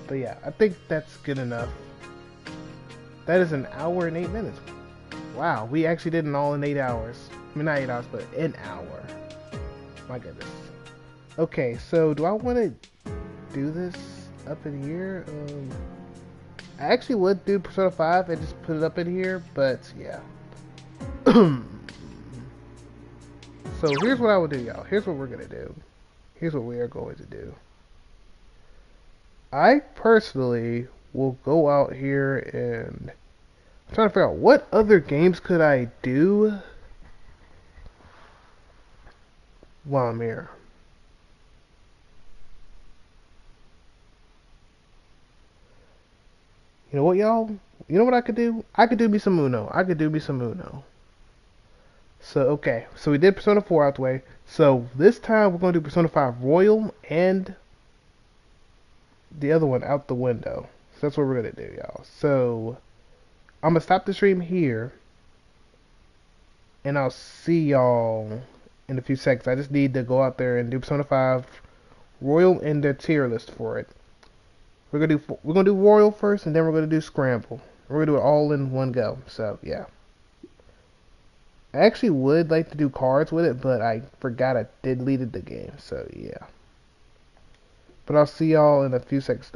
But yeah, I think that's good enough. That is an hour and 8 minutes. Wow, we actually did it all in 8 hours. I mean, not 8 hours, but an hour. My goodness. Okay, so do I want to do this up in here? I actually would do Persona 5 and just put it up in here, but yeah. So here's what I will do, y'all. Here's what we're going to do. Here's what we are going to do. I personally will go out here and I'm trying to figure out what other games could I do while I'm here. You know what, y'all? You know what I could do? I could do me some Uno. So, okay. So we did Persona 4 out the way. So this time we're going to do Persona 5 Royal and the other one out the window. So that's what we're going to do, y'all. So I'm going to stop the stream here. And I'll see y'all in a few seconds. I just need to go out there and do Persona 5 Royal and their tier list for it. We're gonna do Royal first, and then we're gonna do Scramble. We're gonna do it all in one go. So yeah. I actually would like to do cards with it, but I forgot I deleted the game. So yeah. But I'll see y'all in a few seconds.